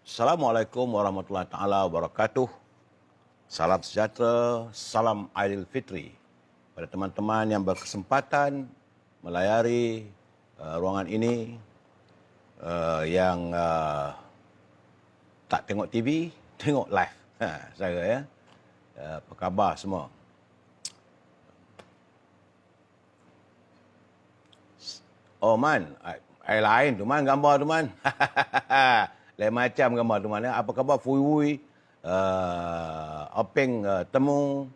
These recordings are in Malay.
Assalamualaikum warahmatullahi taala wabarakatuh. Salam sejahtera, salam Aidilfitri pada teman-teman yang berkesempatan melayari ruangan ini yang tak tengok TV, tengok live. Saya ya. Apa khabar semua? Oh man, air lain tu man, gambar tu man. Lain macam gambar tu man. Apa khabar Fui? Openg temu.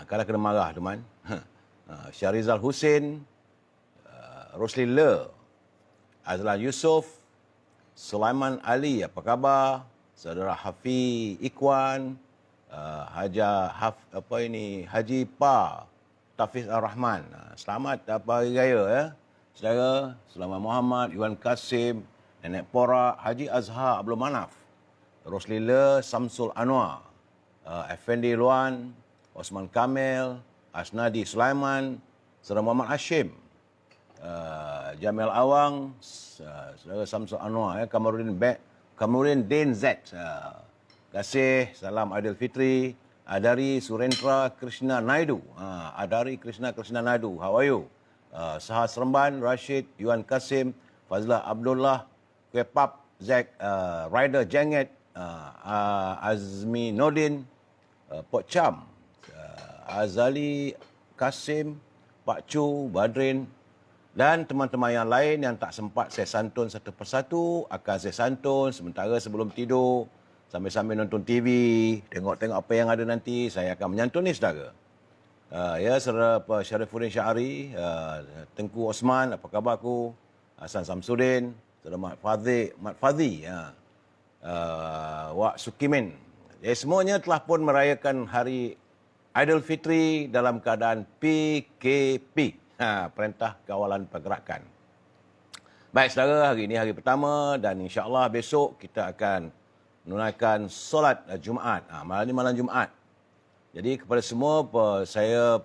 Kalau kena marah tu man. Syarizal Hussein, Rosli Le, Azlan Yusof, Sulaiman Ali, apa khabar? Saudara Hafiz Ikwan, Haji Pa, Tafiz Ar-Rahman. Selamat Hari Raya ya. Saudara, Sulaiman Muhammad, Yuan Kasim, Nenek Porak, Haji Azhar Abdul Manaf, Rosli Le, Samsul Anwar, Effendi Luan, Osman Kamil, Asnadi Sulaiman, Saudara Muhammad Hashim, Jamil Awang, Saudara Samsul Anwar, Kamarudin Din Z. Terima kasih. Salam Aidilfitri. Adari Surendra Krishna Naidu. Adari Krishna Naidu. How are you? Sahas Seremban, Rashid, Yuan Kasim, Fazlah Abdullah, Kepap, Zack, Ryder Jenget, Azmi Nordin, Pok Cham, Azali Kasim, Pak Chu, Badrin, dan teman-teman yang lain yang tak sempat saya santun satu persatu, akan saya santun sementara sebelum tidur, sambil-sambil nonton TV, tengok-tengok apa yang ada nanti, saya akan menyantuni saudara. Ya, saudara Syarifuddin Syahari, Tengku Osman, apa khabar aku? Hasan Samsudin, saudara Mat Fadhi, Wak Sukimin. Ya, semuanya telah pun merayakan hari Aidilfitri dalam keadaan PKP, Perintah Kawalan Pergerakan. Baik saudara, hari ini hari pertama dan insya-Allah besok kita akan menunaikan solat Jumaat. Malam ini malam Jumaat. Jadi kepada semua, saya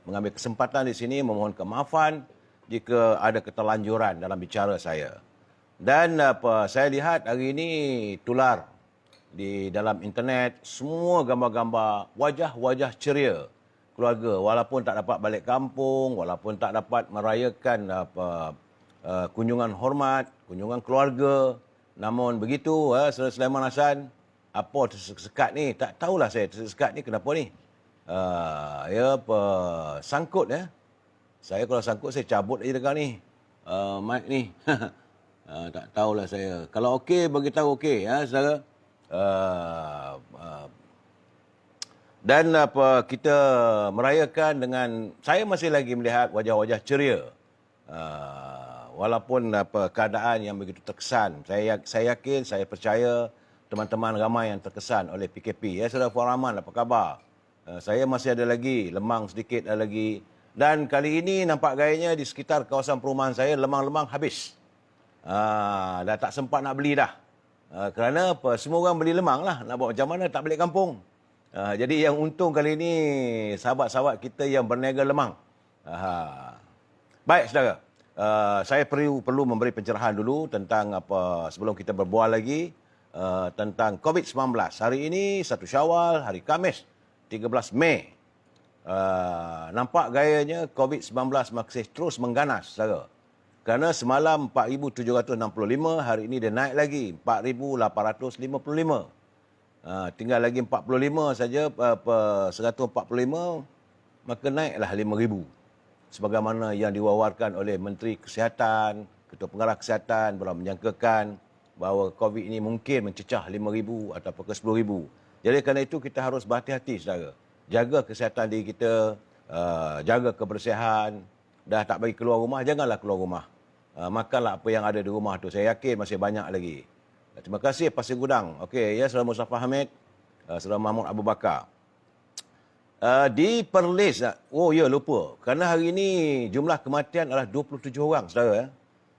mengambil kesempatan di sini memohon kemaafan jika ada keterlanjuran dalam bicara saya. Dan saya lihat hari ini tular di dalam internet semua gambar-gambar wajah-wajah ceria keluarga, walaupun tak dapat balik kampung, walaupun tak dapat merayakan kunjungan hormat, kunjungan keluarga. Namun begitu, Saudara Sulaiman Hasan, apa tersekat ni? Tak tahulah saya tersekat ni kenapa ni. Sangkut ya. Saya kalau sangkut saya cabut aja dekat ni. Mic ni. Tak tahulah saya. Kalau okey bagi tahu okey ya saudara. Dan kita merayakan dengan, saya masih lagi melihat wajah-wajah ceria. Walaupun keadaan yang begitu terkesan. Saya yakin, saya percaya teman-teman ramai yang terkesan oleh PKP. Ya, Saudara Puan Rahman, apa khabar? Saya masih ada lagi, lemang sedikit ada lagi. Dan kali ini nampak gayanya di sekitar kawasan perumahan saya, lemang-lemang habis. Dah tak sempat nak beli dah. Kerana semua orang beli lemang lah. Nak buat macam mana, tak balik kampung. Jadi yang untung kali ini, sahabat-sahabat kita yang berniaga lemang. Baik, saudara. Saya perlu memberi pencerahan dulu tentang sebelum kita berbual lagi tentang COVID-19. Hari ini 1 Syawal, hari Khamis, 13 Mei. Nampak gayanya COVID-19 masih terus mengganas, saudara. Kerana semalam 4,765, hari ini dia naik lagi 4,855. Tinggal lagi 45 saja, 145, maka naiklah 5,000. Sebagaimana yang diwawarkan oleh Menteri Kesihatan, Ketua Pengarah Kesihatan telah menyangkakan bahawa COVID ini mungkin mencecah 5,000 ataupun ke 10,000. Jadi kerana itu kita harus berhati-hati saudara. Jaga kesihatan diri kita, jaga kebersihan. Dah tak bagi keluar rumah, janganlah keluar rumah. Makanlah apa yang ada di rumah tu. Saya yakin masih banyak lagi. Terima kasih Pasir Gudang. Okey, ya, Saudara Mustafa Hamid, Saudara Mahmud Abu Bakar. Di Perlis, oh ya lupa, kerana hari ini jumlah kematian adalah 27 orang, saudara. Ya.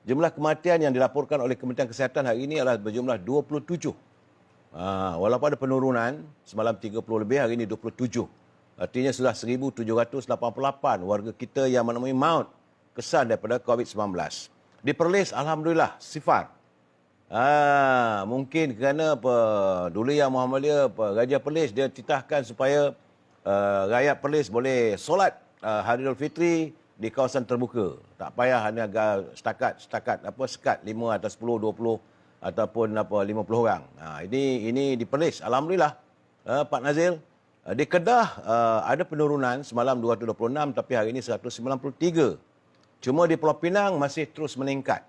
Jumlah kematian yang dilaporkan oleh Kementerian Kesihatan hari ini adalah berjumlah 27. Walaupun ada penurunan, semalam 30 lebih, hari ini 27. Artinya sudah 1,788 warga kita yang menemui maut kesan daripada COVID-19. Di Perlis, alhamdulillah, sifar. Mungkin kerana dulu yang Muhammadiyah, Raja Perlis, dia titahkan supaya rakyat Perlis boleh solat Hari Raya Fitri di kawasan terbuka. Tak payah hanya sekat 5 atau 10, 20 ataupun 50 orang. Ini di Perlis, alhamdulillah. Pak Nazil, di Kedah ada penurunan semalam 226 tapi hari ini 193. Cuma di Pulau Pinang masih terus meningkat.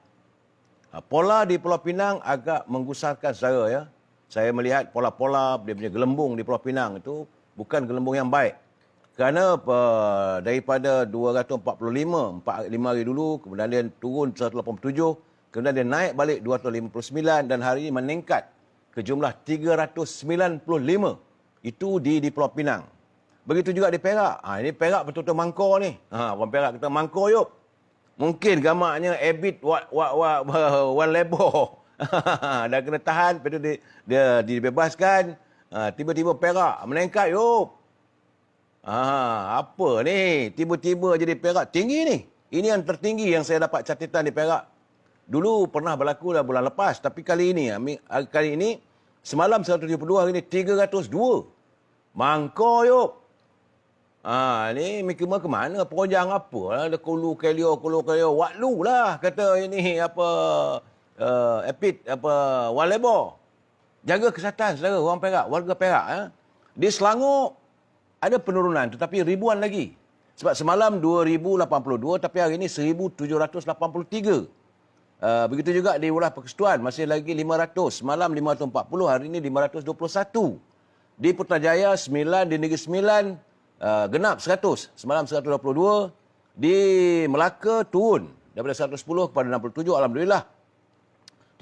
Pola di Pulau Pinang agak menggusarkan saudara ya. Saya melihat pola-pola dia punya gelembung di Pulau Pinang itu bukan gelembung yang baik. Kerana daripada 245 hari dulu, kemudian dia turun 187, kemudian dia naik balik 259 dan hari ini meningkat ke jumlah 395. Itu di Pulau Pinang. Begitu juga di Perak. Ini Perak betul-betul mangkor ni. Orang Perak kata mangkor yuk. Mungkin gamaknya ebit one labor. Dah kena tahan, lepas tu dia dibebaskan. Tiba-tiba Perak meningkat, yuk. Apa ni? Tiba-tiba jadi Perak tinggi ni. Ini yang tertinggi yang saya dapat catatan di Perak. Dulu pernah berlaku dah bulan lepas, tapi kali ini semalam 172, hari ini 302. Mangkor yuk. Ni mikir ke mana? Projang apa lah? Ada kulu kelio. Waklu lah kata ini epid walebo. Jaga kesihatan saudara orang Perak, warga Perak. Di Selangor ada penurunan tetapi ribuan lagi. Sebab semalam 2082 tapi hari ini 1783. Begitu juga di Wilayah Persekutuan masih lagi 500. Semalam 540, hari ini 521. Di Putrajaya 9, di Negeri Sembilan genap 100. Semalam 122. Di Melaka turun daripada 110 kepada 67, alhamdulillah.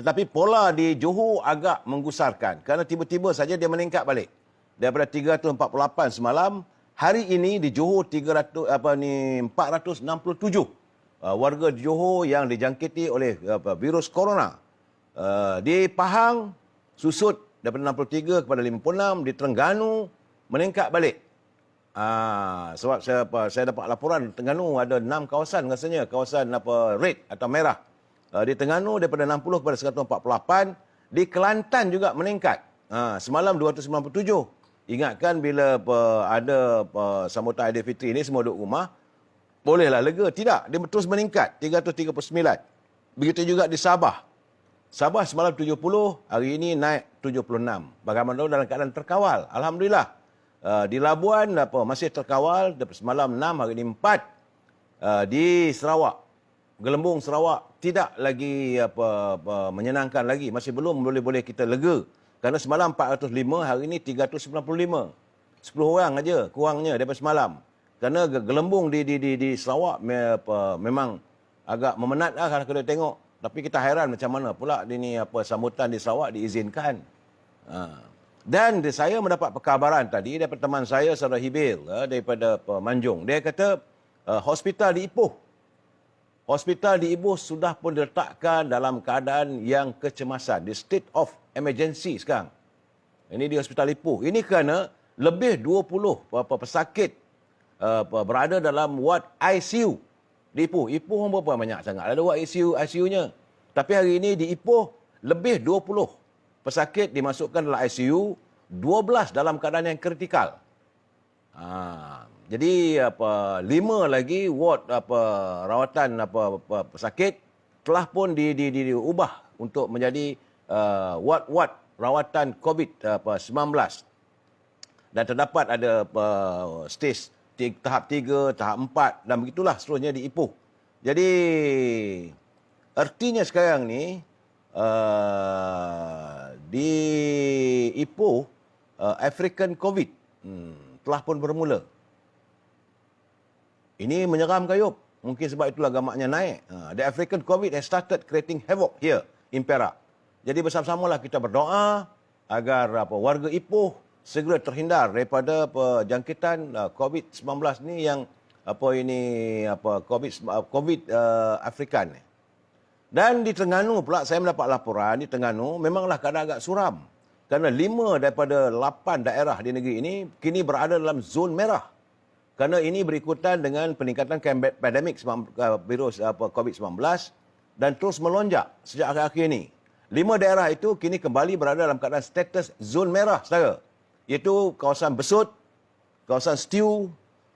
Tetapi pola di Johor agak menggusarkan kerana tiba-tiba saja dia meningkat balik. Daripada 348 semalam, hari ini di Johor 467 warga Johor yang dijangkiti oleh virus corona. Di Pahang susut daripada 63 kepada 56, di Terengganu meningkat balik. Sebab saya dapat laporan Terengganu ada 6 kawasan rasanya, kawasan red atau merah. Di Terengganu daripada 60 kepada 148, di Kelantan juga meningkat. Semalam 297. Ingatkan bila ada sambutan Aidilfitri ini semua duduk rumah, bolehlah lega. Tidak, dia terus meningkat 339. Begitu juga di Sabah. Sabah semalam 70, hari ini naik 76. Bagaimana dalam keadaan terkawal? Alhamdulillah. Di Labuan masih terkawal, semalam 6, hari ini 4. Di Sarawak, gelembung Sarawak tidak lagi menyenangkan lagi, masih belum boleh kita lega. Kerana semalam 405, hari ini 395. 10 orang aja kurangnya daripada semalam. Kerana gelembung di Sarawak memang agak memenatlah kalau kita tengok. Tapi kita hairan macam mana pula ini sambutan di Sarawak diizinkan. Dan saya mendapat perkabaran tadi daripada teman saya, Saudara Hibil, daripada Manjung. Dia kata hospital di Ipoh. Hospital di Ipoh sudah pun diletakkan dalam keadaan yang kecemasan. Di state of emergency sekarang. Ini di Hospital Ipoh. Ini kerana lebih 20 pesakit berada dalam ward ICU di Ipoh. Ipoh berapa banyak sangat ada ward ICU-nya. Tapi hari ini di Ipoh lebih 20 pesakit dimasukkan dalam ICU, 12 dalam keadaan yang kritikal. Jadi 5 lagi ward rawatan pesakit telah pun diubah untuk menjadi ward rawatan COVID-19. Dan terdapat ada stage tahap 3, tahap 4 dan begitulah seterusnya di Ipoh. Jadi artinya sekarang ni di Ipoh African COVID telah pun bermula. Ini menyeramkan Yop. Mungkin sebab itulah gamaknya naik. The African COVID has started creating havoc here in Perak. Jadi bersama-samalah kita berdoa agar warga Ipoh segera terhindar daripada jangkitan COVID-19 ni yang COVID African. Dan di Terengganu pula saya mendapat laporan di Terengganu memanglah keadaan agak suram. Kerana 5 daripada 8 daerah di negeri ini kini berada dalam zon merah. Kerana ini berikutan dengan peningkatan pandemik virus COVID-19 dan terus melonjak sejak akhir-akhir ini. 5 daerah itu kini kembali berada dalam keadaan status zon merah, saudara. Iaitu kawasan Besut, kawasan Stew,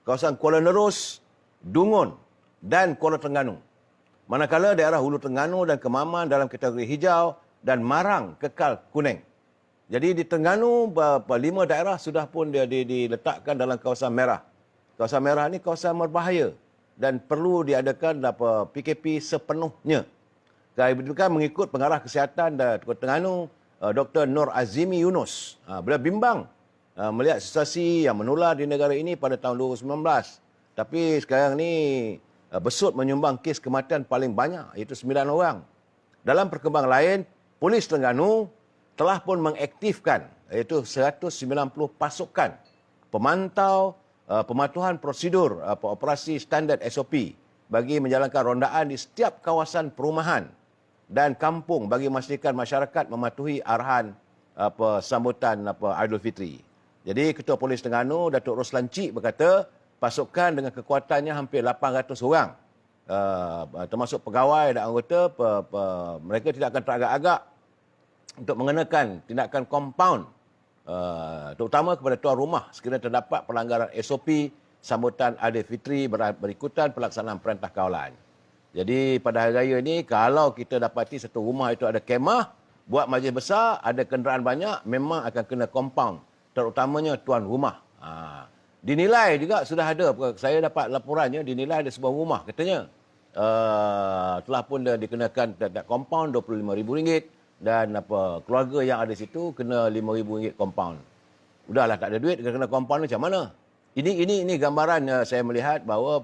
kawasan Kuala Nerus, Dungun dan Kuala Terengganu. Manakala daerah Hulu Terengganu dan Kemaman dalam kategori hijau dan Marang kekal kuning. Jadi di Terengganu, 5 daerah sudah pun diletakkan dalam kawasan merah. Kawasan merah ini kawasan berbahaya dan perlu diadakan PKP sepenuhnya. Kedudukan mengikut pengarah kesihatan Kota Terengganu, Dr. Nur Azimi Yunus. Beliau bimbang melihat situasi yang menular di negara ini pada tahun 2019. Tapi sekarang ni Besut menyumbang kes kematian paling banyak, iaitu 9 orang. Dalam perkembangan lain, Polis Terengganu telah pun mengaktifkan iaitu 190 pasukan pemantau pematuhan prosedur operasi standard SOP bagi menjalankan rondaan di setiap kawasan perumahan dan kampung bagi memastikan masyarakat mematuhi arahan sambutan Aidilfitri. Jadi Ketua Polis Terengganu Datuk Roslan Cik berkata pasukan dengan kekuatannya hampir 800 orang termasuk pegawai dan anggota mereka tidak akan teragak-agak untuk mengenakan tindakan kompaun terutama kepada tuan rumah sekiranya terdapat pelanggaran SOP sambutan Aidilfitri berikutan pelaksanaan perintah kawalan. Jadi pada hari raya ini kalau kita dapati satu rumah itu ada kemah, buat majlis besar, ada kenderaan banyak, memang akan kena kompaun, terutamanya tuan rumah. Dinilai juga sudah ada, saya dapat laporannya dinilai ada sebuah rumah katanya telah pun dikenakan kompaun RM25,000 dan keluarga yang ada situ kena RM5,000 kompaun. Udahlah tak ada duit kena kompaun macam mana? Ini gambaran saya melihat bahawa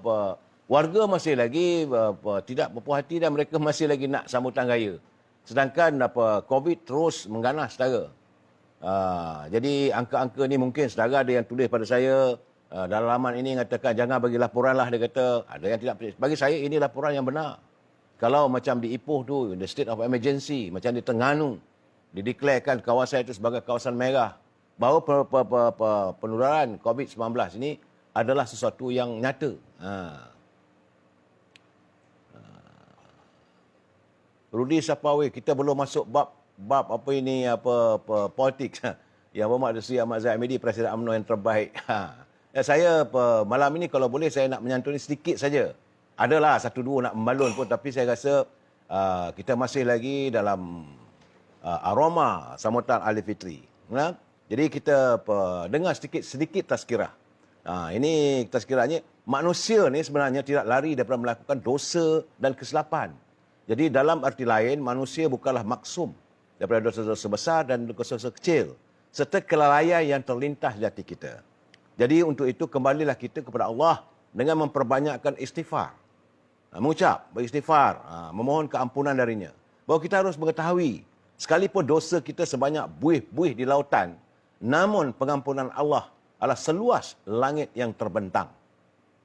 warga masih lagi tidak berpuas hati dan mereka masih lagi nak sambutan raya. Sedangkan COVID terus mengganas saudara. Jadi angka-angka ni mungkin saudara ada yang tulis pada saya dalam laman ini mengatakan jangan bagi laporan lah, dia kata. Ada yang tidak. Bagi saya ini laporan yang benar. Kalau macam di Ipoh tu, the state of emergency, macam di Terengganu, dideklarkan kawasan itu sebagai kawasan merah, bahawa penularan COVID-19 ini adalah sesuatu yang nyata. Rudi Sapawi, kita belum masuk bab apa ini politik. Yang berhormat Sri Ahmad Zahid Hamidi, Presiden UMNO yang terbaik. Saya malam ini kalau boleh saya nak menyantuni sedikit saja. Adalah satu dua nak membalun pun, tapi saya rasa kita masih lagi dalam aroma sambutan Aidilfitri. Jadi kita dengar sedikit tazkirah. Ini tazkirahnya, manusia ni sebenarnya tidak lari daripada melakukan dosa dan kesilapan. Jadi dalam arti lain, manusia bukanlah maksum daripada dosa-dosa besar dan dosa-dosa kecil, serta kelalaian yang terlintas di hati kita. Jadi untuk itu kembalilah kita kepada Allah dengan memperbanyakkan istighfar. Mengucap, beristighfar, memohon keampunan darinya. Bahawa kita harus mengetahui, sekalipun dosa kita sebanyak buih-buih di lautan, namun pengampunan Allah adalah seluas langit yang terbentang.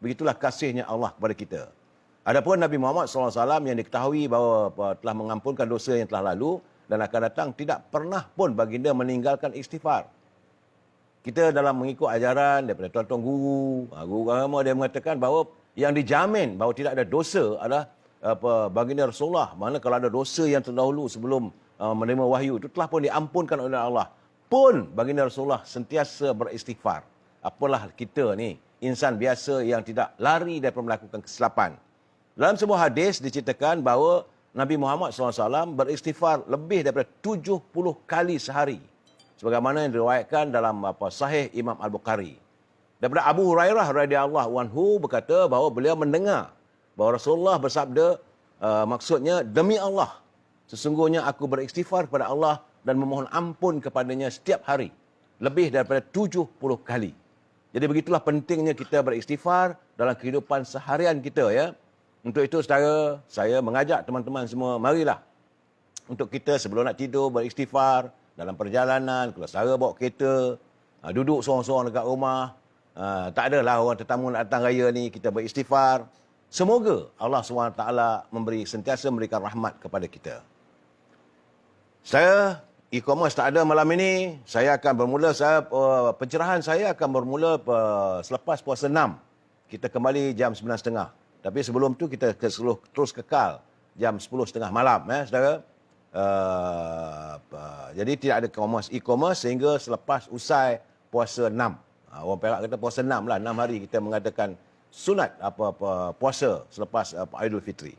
Begitulah kasihnya Allah kepada kita. Adapun Nabi Muhammad SAW yang diketahui bahawa telah mengampunkan dosa yang telah lalu dan akan datang, tidak pernah pun baginda meninggalkan istighfar. Kita dalam mengikut ajaran daripada tuan-tuan guru agama, dia mengatakan bahawa yang dijamin bahawa tidak ada dosa adalah baginda Rasulullah. Mana kalau ada dosa yang terdahulu sebelum menerima wahyu, itu telah pun diampunkan oleh Allah. Pun baginda Rasulullah sentiasa beristighfar. Apalah kita ni, insan biasa yang tidak lari daripada melakukan kesilapan. Dalam sebuah hadis diceritakan bahawa Nabi Muhammad SAW beristighfar lebih daripada 70 kali sehari. Sebagaimana yang diriwayatkan dalam Sahih Imam Al-Bukhari. Daripada Abu Hurairah radhiyallahu anhu berkata bahawa beliau mendengar bahawa Rasulullah bersabda, maksudnya, demi Allah, sesungguhnya aku beristighfar kepada Allah dan memohon ampun kepadanya setiap hari. Lebih daripada 70 kali. Jadi begitulah pentingnya kita beristighfar dalam kehidupan seharian kita, ya. Untuk itu, saudara, saya mengajak teman-teman semua, marilah untuk kita sebelum nak tidur beristighfar dalam perjalanan, kalau saudara bawa kereta, duduk sorang-sorang dekat rumah, tak adalah orang tetamu nak datang raya ni, kita beristighfar. Semoga Allah SWT sentiasa memberikan rahmat kepada kita. Saya, e-commerce tak ada malam ini, saya akan bermula, pencerahan saya akan bermula selepas puasa 6. Kita kembali jam 9.30. Tapi sebelum tu kita terus kekal jam 10.30 malam, saudara. Jadi tidak ada e-commerce sehingga selepas usai puasa 6. Orang Perak kata puasa 6 lah, 6 hari kita mengadakan sunat puasa selepas Aidilfitri.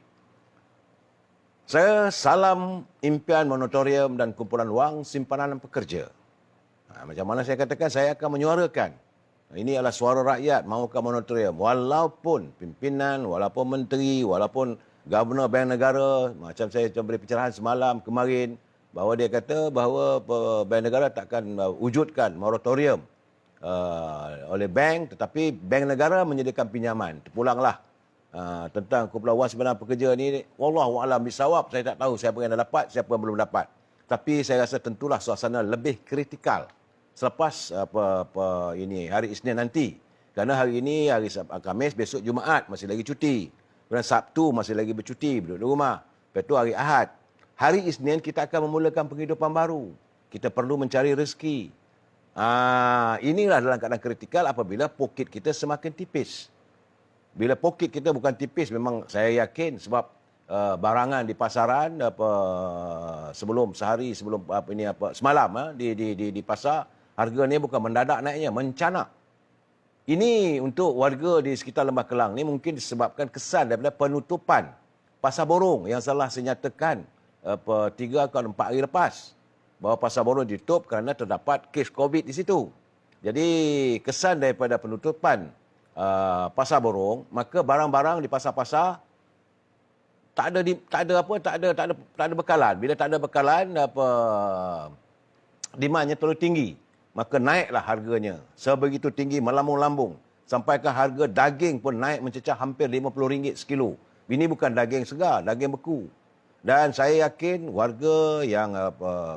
Saya salam impian moratorium dan kumpulan wang simpanan pekerja. Macam mana saya katakan, saya akan menyuarakan. Ini adalah suara rakyat mahukan moratorium. Walaupun pimpinan, walaupun menteri, walaupun Governor Bank Negara, macam saya beri pencerahan semalam kemarin, bahawa dia kata bahawa Bank Negara takkan wujudkan moratorium oleh bank, tetapi Bank Negara menyediakan pinjaman. Terpulanglah tentang kumpulan wang simpanan pekerja ni. Wallahu a'lam bisawab, saya tak tahu siapa yang dah dapat, siapa yang belum dapat. Tapi saya rasa tentulah suasana lebih kritikal selepas ini hari Isnin nanti. Kerana hari ini hari Khamis, besok Jumaat masih lagi cuti. Kemudian Sabtu masih lagi bercuti, duduk di rumah. Lepas tu hari Ahad. Hari Isnin kita akan memulakan penghidupan baru. Kita perlu mencari rezeki. Inilah dalam keadaan kritikal apabila poket kita semakin tipis. Bila poket kita bukan tipis, memang saya yakin sebab barangan di pasaran semalam di pasar, harga ni bukan mendadak naiknya, mencanak. Ini untuk warga di sekitar Lembah Kelang ni mungkin disebabkan kesan daripada penutupan Pasar Borong yang salah senyatakan 3 atau 4 hari lepas, bahawa Pasar Borong ditutup kerana terdapat kes COVID di situ. Jadi kesan daripada penutupan Pasar Borong, maka barang-barang di pasar-pasar tak ada bekalan. Bila tak ada bekalan, demandnya terlalu tinggi, maka naiklah harganya. Sebegitu tinggi, melambung-lambung. Sampaikan harga daging pun naik mencecah hampir RM50 sekilo. Ini bukan daging segar, daging beku. Dan saya yakin warga yang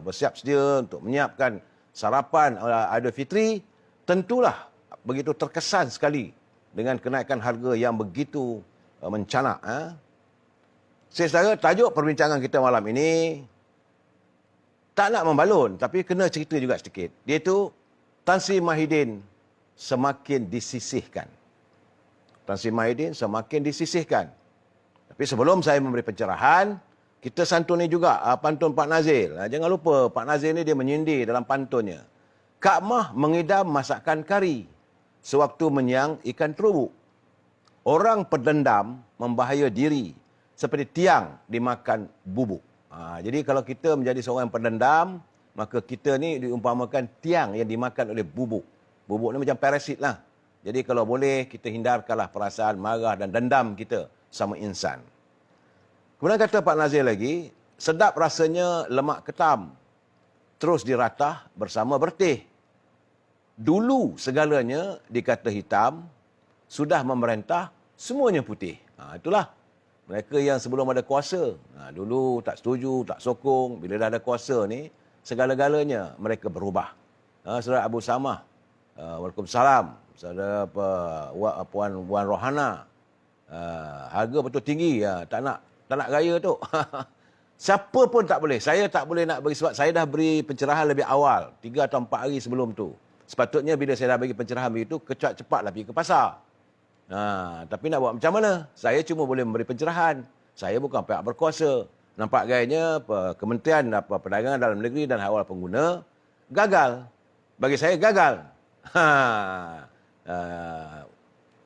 bersiap sedia untuk menyiapkan sarapan Aidilfitri, tentulah begitu terkesan sekali dengan kenaikan harga yang begitu mencanak. Saudara, tajuk perbincangan kita malam ini tak nak membalun, tapi kena cerita juga sedikit. Iaitu Tan Sri Mahidin semakin disisihkan. Tan Sri Mahidin semakin disisihkan. Tapi sebelum saya memberi pencerahan, kita santuni juga pantun Pak Nazil. Jangan lupa, Pak Nazil ni dia menyindir dalam pantunnya. Kak Mah mengidam masakan kari sewaktu menyang ikan terubuk. Orang pendendam membahaya diri seperti tiang dimakan bubuk. Jadi kalau kita menjadi seorang pendendam, maka kita ni diumpamakan tiang yang dimakan oleh bubuk. Bubuk ni macam parasit lah. Jadi kalau boleh, kita hindarkanlah perasaan marah dan dendam kita sama insan. Kemudian kata Pak Nazir lagi, sedap rasanya lemak ketam, terus diratah bersama bertih. Dulu segalanya dikata hitam, sudah memerintah semuanya putih. Itulah. Mereka yang sebelum ada kuasa, dulu tak setuju, tak sokong. Bila dah ada kuasa ni, segala-galanya mereka berubah. Saudara Abu Samah, Waalaikumsalam. Saudara Puan Rohana, harga betul tinggi, tak nak raya tu. Siapa pun tak boleh. Saya tak boleh nak bagi sebab saya dah beri pencerahan lebih awal, 3 atau 4 hari sebelum tu. Sepatutnya bila saya dah bagi pencerahan begitu, cepatlah pergi ke pasar. Tapi nak buat macam mana? Saya cuma boleh memberi pencerahan. Saya bukan pihak berkuasa. Nampak gayanya Kementerian Perdagangan Dalam Negeri dan Hak Awal Pengguna gagal. Bagi saya gagal.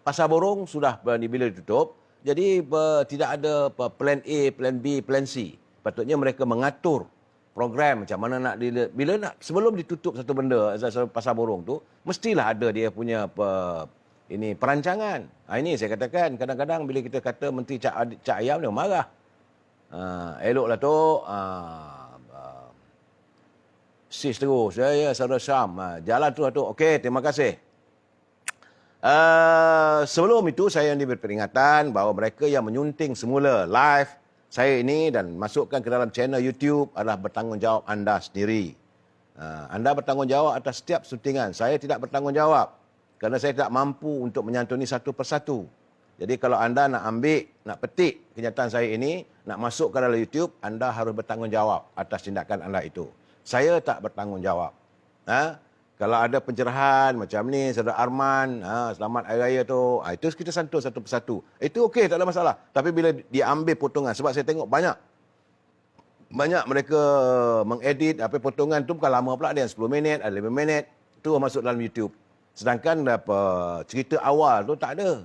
Pasar Borong sudah bila ditutup, jadi tidak ada plan A, plan B, plan C. Patutnya mereka mengatur program macam mana nak sebelum ditutup satu benda, Pasar Borong tu, mestilah ada dia punya ini perancangan. Ini saya katakan, kadang-kadang bila kita kata Menteri Cak Ayam dia marah. Eloklah tu, sis terus. Ya, saudara Syam. Jalan tu. Okey, terima kasih. Sebelum itu, saya diberi peringatan bahawa mereka yang menyunting semula live saya ini dan masukkan ke dalam channel YouTube adalah bertanggungjawab anda sendiri. Anda bertanggungjawab atas setiap syutingan. Saya tidak bertanggungjawab. Kerana saya tidak mampu untuk menyantuni satu persatu. Jadi kalau anda nak ambil, nak petik kenyataan saya ini, nak masuk ke dalam YouTube, anda harus bertanggungjawab atas tindakan anda itu. Saya tak bertanggungjawab. Kalau ada pencerahan macam ni, Saudara Arman, selamat Hari Raya tu, itu kita santun satu persatu. Itu okey, tak ada masalah. Tapi bila diambil potongan, sebab saya tengok banyak mereka mengedit potongan tu bukan lama pula, ada yang 10 minit, ada 5 minit, tu masuk dalam YouTube. Sedangkan cerita awal tu tak ada.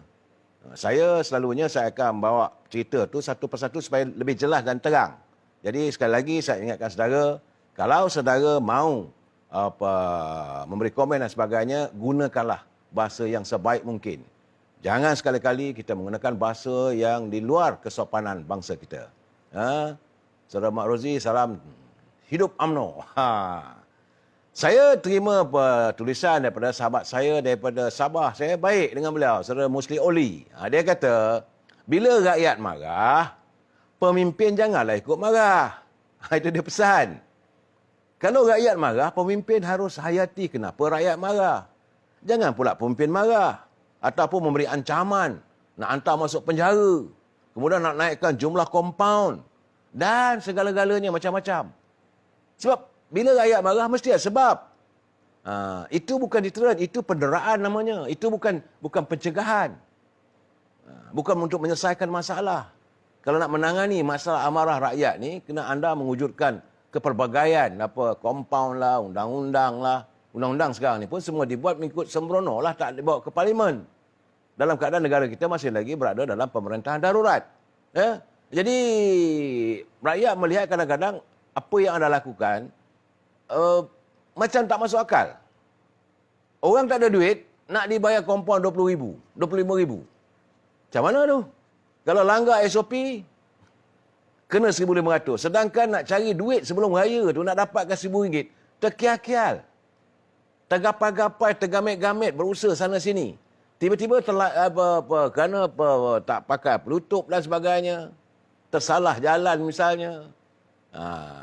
Saya selalunya saya akan bawa cerita tu satu persatu supaya lebih jelas dan terang. Jadi sekali lagi saya ingatkan saudara, kalau saudara mahu memberi komen dan sebagainya, gunakanlah bahasa yang sebaik mungkin. Jangan sekali-kali kita menggunakan bahasa yang di luar kesopanan bangsa kita. Saudara Mak Rozi, salam hidup UMNO. Saya terima tulisan daripada sahabat saya daripada Sabah. Saya baik dengan beliau, Saudara Musli Oli. Dia kata, bila rakyat marah, pemimpin janganlah ikut marah. Itu dia pesan. Kalau rakyat marah, pemimpin harus hayati kenapa rakyat marah. Jangan pula pemimpin marah ataupun memberi ancaman, nak hantar masuk penjara, kemudian nak naikkan jumlah kompaun dan segala-galanya macam-macam. Sebab bila rakyat marah mesti ada sebab. Itu bukan deterrent, itu penderaan namanya. Itu bukan pencegahan. Bukan untuk menyelesaikan masalah. Kalau nak menangani masalah amarah rakyat ni, kena anda mewujudkan kepelbagaian, kompaun lah, undang-undang lah. Undang-undang sekarang ni pun semua dibuat mengikut sembrono lah, tak dibawa ke parlimen. Dalam keadaan negara kita masih lagi berada dalam pemerintahan darurat. Jadi, rakyat melihat kadang-kadang apa yang anda lakukan macam tak masuk akal. Orang tak ada duit, nak dibayar kompaun 20,000, 25,000. Macam mana tu? Kalau langgar SOP, kena 1,500. Sedangkan nak cari duit sebelum raya tu, nak dapatkan RM1,000, terkial-kial. Tergapai-gapai, tergamit-gamit, berusaha sana sini. Tiba-tiba kerana tak pakai penutup dan sebagainya, tersalah jalan misalnya.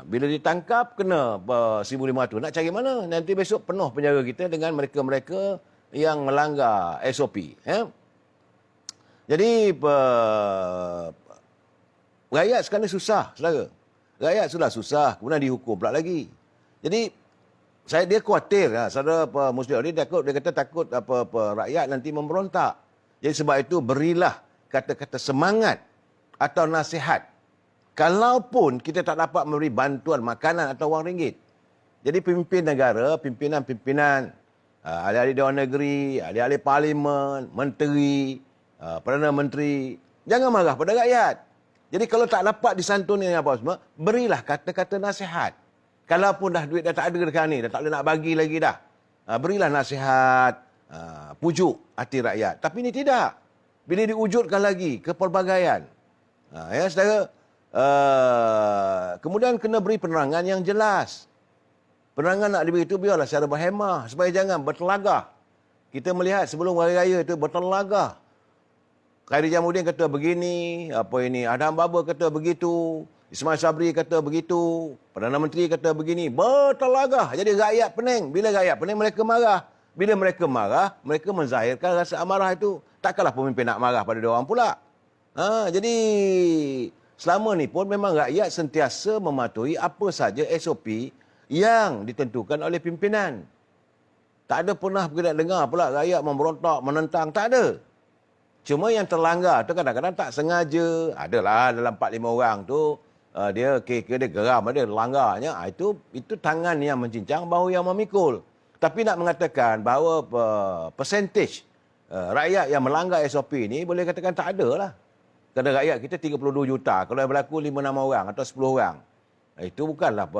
Bila ditangkap, kena 1,500. Nak cari mana? Nanti besok penuh penjara kita dengan mereka-mereka yang melanggar SOP. Jadi, rakyat sekarang ni susah, saudara. Rakyat sudah susah, kemudian dihukum pula lagi. Jadi, dia khawatir, saudara Muslim dia kata takut rakyat nanti memberontak. Jadi sebab itu berilah kata-kata semangat atau nasihat. Kalaupun kita tak dapat memberi bantuan makanan atau wang ringgit. Jadi pemimpin negara, pimpinan-pimpinan, ahli-ahli Dewan Negeri, ahli-ahli Parlimen, menteri, Perdana Menteri, jangan marah pada rakyat. Jadi kalau tak dapat disantuni apa semua, berilah kata-kata nasihat. Kalaupun dah duit dah tak ada dekat ni, dah tak boleh nak bagi lagi dah. Berilah nasihat, pujuk hati rakyat. Tapi ini tidak. Bila diwujudkan lagi kepelbagaian. Ya saudara, kemudian kena beri penerangan yang jelas. Penerangan nak diberi itu biarlah secara berhemah supaya jangan bertelagah. Kita melihat sebelum Hari Raya itu bertelagah. Khairi Jamuddin kata begini, Adham Baba kata begitu, Ismail Sabri kata begitu, Perdana Menteri kata begini, bertelagah. Jadi rakyat pening. Bila rakyat pening, mereka marah. Bila mereka marah, mereka menzahirkan rasa amarah itu. Takkanlah pemimpin nak marah pada diorang pula. Jadi, selama ni pun memang rakyat sentiasa mematuhi apa saja SOP yang ditentukan oleh pimpinan. Tak ada pernah kita dengar pula rakyat memberontak, menentang. Tak ada. Cuma yang terlanggar tu kadang-kadang tak sengaja. Adalah dalam 4-5 orang tu, dia geram, dia langgarnya. Itu tangan yang mencincang, bahu yang memikul. Tapi nak mengatakan bahawa percentage rakyat yang melanggar SOP ni boleh katakan tak ada lah. Kerana rakyat kita 32 juta. Kalau yang berlaku 5-6 orang atau 10 orang. Itu bukanlah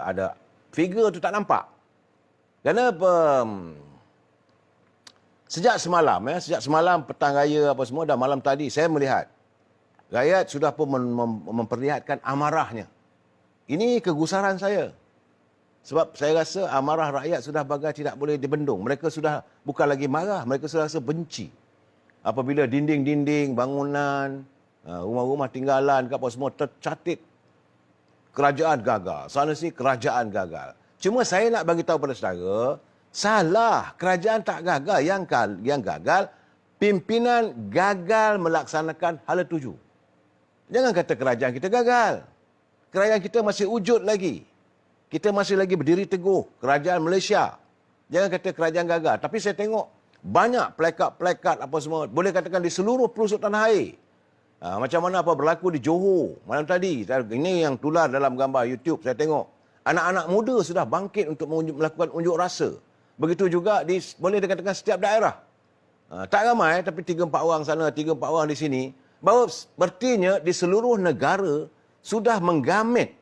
ada figure tu tak nampak. Kerana sejak semalam petang raya apa semua dan malam tadi saya melihat rakyat sudah pun memperlihatkan amarahnya. Ini kegusaran saya. Sebab saya rasa amarah rakyat sudah bagai tidak boleh dibendung. Mereka sudah bukan lagi marah, mereka sudah rasa benci. Apabila dinding-dinding, bangunan, rumah-rumah tinggalan, apa semua tercatit kerajaan gagal. Sana sini kerajaan gagal. Cuma saya nak bagi tahu pada saudara, salah. Kerajaan tak gagal. Yang gagal, pimpinan gagal melaksanakan hala tuju. Jangan kata kerajaan kita gagal. Kerajaan kita masih wujud lagi. Kita masih lagi berdiri teguh. Kerajaan Malaysia. Jangan kata kerajaan gagal. Tapi saya tengok banyak plekat-plekat apa semua. Boleh katakan di seluruh pelosok tanah air. Macam mana apa berlaku di Johor malam tadi. Ini yang tular dalam gambar YouTube saya tengok. Anak-anak muda sudah bangkit untuk melakukan unjuk rasa. Begitu juga boleh dikatakan setiap daerah. Tak ramai tapi 3-4 orang sana, 3-4 orang di sini. Bahawa sepertinya di seluruh negara sudah menggamit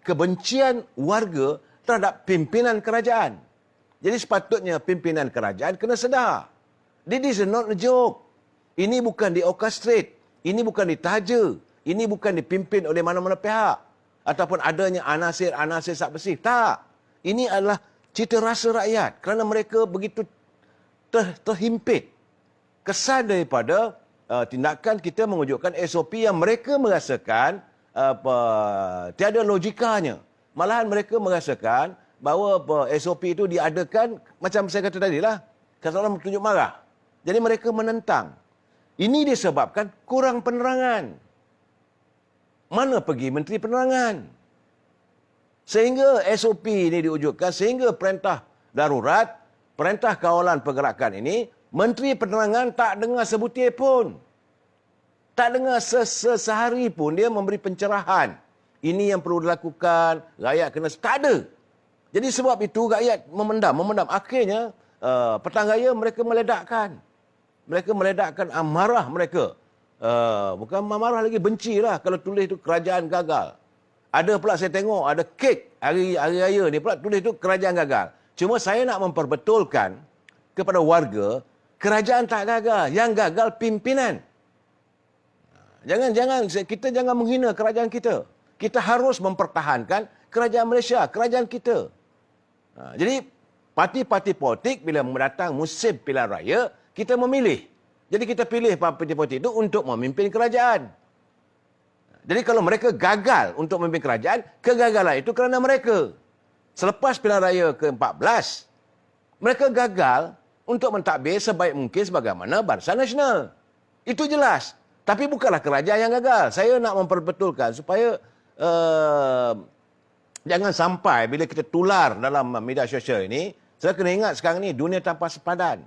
kebencian warga terhadap pimpinan kerajaan. Jadi sepatutnya pimpinan kerajaan kena sedar. This is not a joke. Ini bukan di-orchestrate. Ini bukan ditaja. Ini bukan dipimpin oleh mana-mana pihak. Ataupun adanya anasir-anasir sak bersih. Tak. Ini adalah cita rasa rakyat. Kerana mereka begitu terhimpit. Kesan daripada tindakan kita mewujudkan SOP yang mereka merasakan tiada logikanya. Malahan mereka merasakan bahawa SOP itu diadakan macam saya kata tadi lah. Kata orang tunjuk marah. Jadi mereka menentang. Ini disebabkan kurang penerangan. Mana pergi Menteri Penerangan? Sehingga SOP ini diwujudkan, sehingga perintah darurat, perintah kawalan pergerakan ini, Menteri Penerangan tak dengar sebutir pun. Tak dengar sehari pun dia memberi pencerahan. Ini yang perlu dilakukan, rakyat kena... Tak ada. Jadi sebab itu rakyat memendam. Akhirnya, petang raya mereka meledakkan. Mereka meledakkan amarah mereka. Bukan amarah lagi, benci lah kalau tulis itu kerajaan gagal. Ada pula saya tengok, ada kek hari raya ni pula tulis itu kerajaan gagal. Cuma saya nak memperbetulkan kepada warga, kerajaan tak gagal. Yang gagal pimpinan. Kita jangan menghina kerajaan kita. Kita harus mempertahankan kerajaan Malaysia, kerajaan kita. Jadi, parti-parti politik bila mendatang musim pilihan raya, kita memilih. Jadi kita pilih parti politik itu untuk memimpin kerajaan. Jadi kalau mereka gagal untuk memimpin kerajaan, kegagalan itu kerana mereka. Selepas pilihan raya ke-14, mereka gagal untuk mentadbir sebaik mungkin sebagaimana Barisan Nasional. Itu jelas. Tapi bukanlah kerajaan yang gagal. Saya nak memperbetulkan supaya jangan sampai bila kita tular dalam media sosial ini, saya kena ingat sekarang ni dunia tanpa sepadan.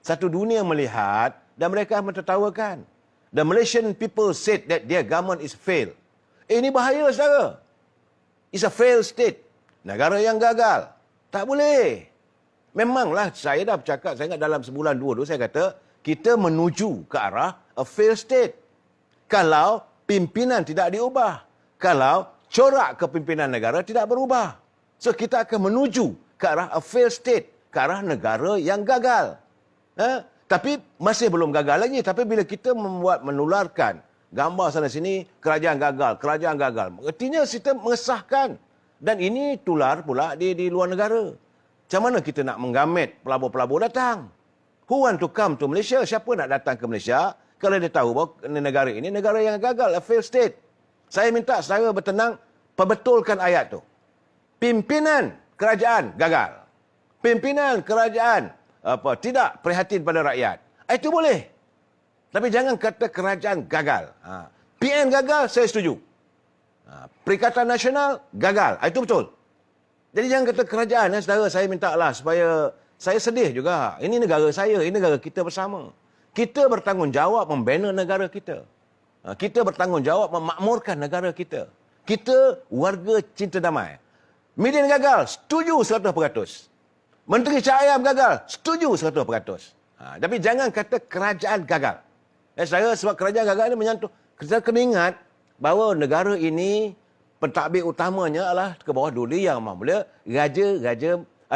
Satu dunia melihat dan mereka mentertawakan. The Malaysian people said that their government is failed. Ini bahaya, saudara. It's a failed state. Negara yang gagal. Tak boleh. Memanglah saya dah bercakap, saya ingat dalam sebulan dua saya kata, kita menuju ke arah a failed state. Kalau pimpinan tidak diubah. Kalau corak kepimpinan negara tidak berubah. So kita akan menuju ke arah a failed state. Ke arah negara yang gagal. Tapi masih belum gagal lagi. Tapi bila kita menularkan gambar sana sini, kerajaan gagal. Artinya kita mengesahkan. Dan ini tular pula di luar negara. Macam mana kita nak menggamit pelabur-pelabur datang? Who want to come to Malaysia? Siapa nak datang ke Malaysia kalau dia tahu bahawa negara ini negara yang gagal, a failed state? Saya minta saudara bertenang, perbetulkan ayat tu. Pimpinan kerajaan gagal. Pimpinan kerajaan tidak prihatin pada rakyat. Itu boleh. Tapi jangan kata kerajaan gagal. PN gagal, saya setuju. Perikatan Nasional gagal. Itu betul. Jadi jangan kata kerajaan, saudara, saya minta lah supaya saya sedih juga. Ini negara saya, ini negara kita bersama. Kita bertanggungjawab membina negara kita. Kita bertanggungjawab memakmurkan negara kita. Kita warga cinta damai. Median gagal, setuju 100%. Menteri Cahaya gagal, setuju 100%. Tapi jangan kata kerajaan gagal. Saya sebab kerajaan gagal ini menyentuh. Kita kena ingat bahawa negara ini pentadbir utamanya adalah ke bawah Duli Yang Maha Mulia Raja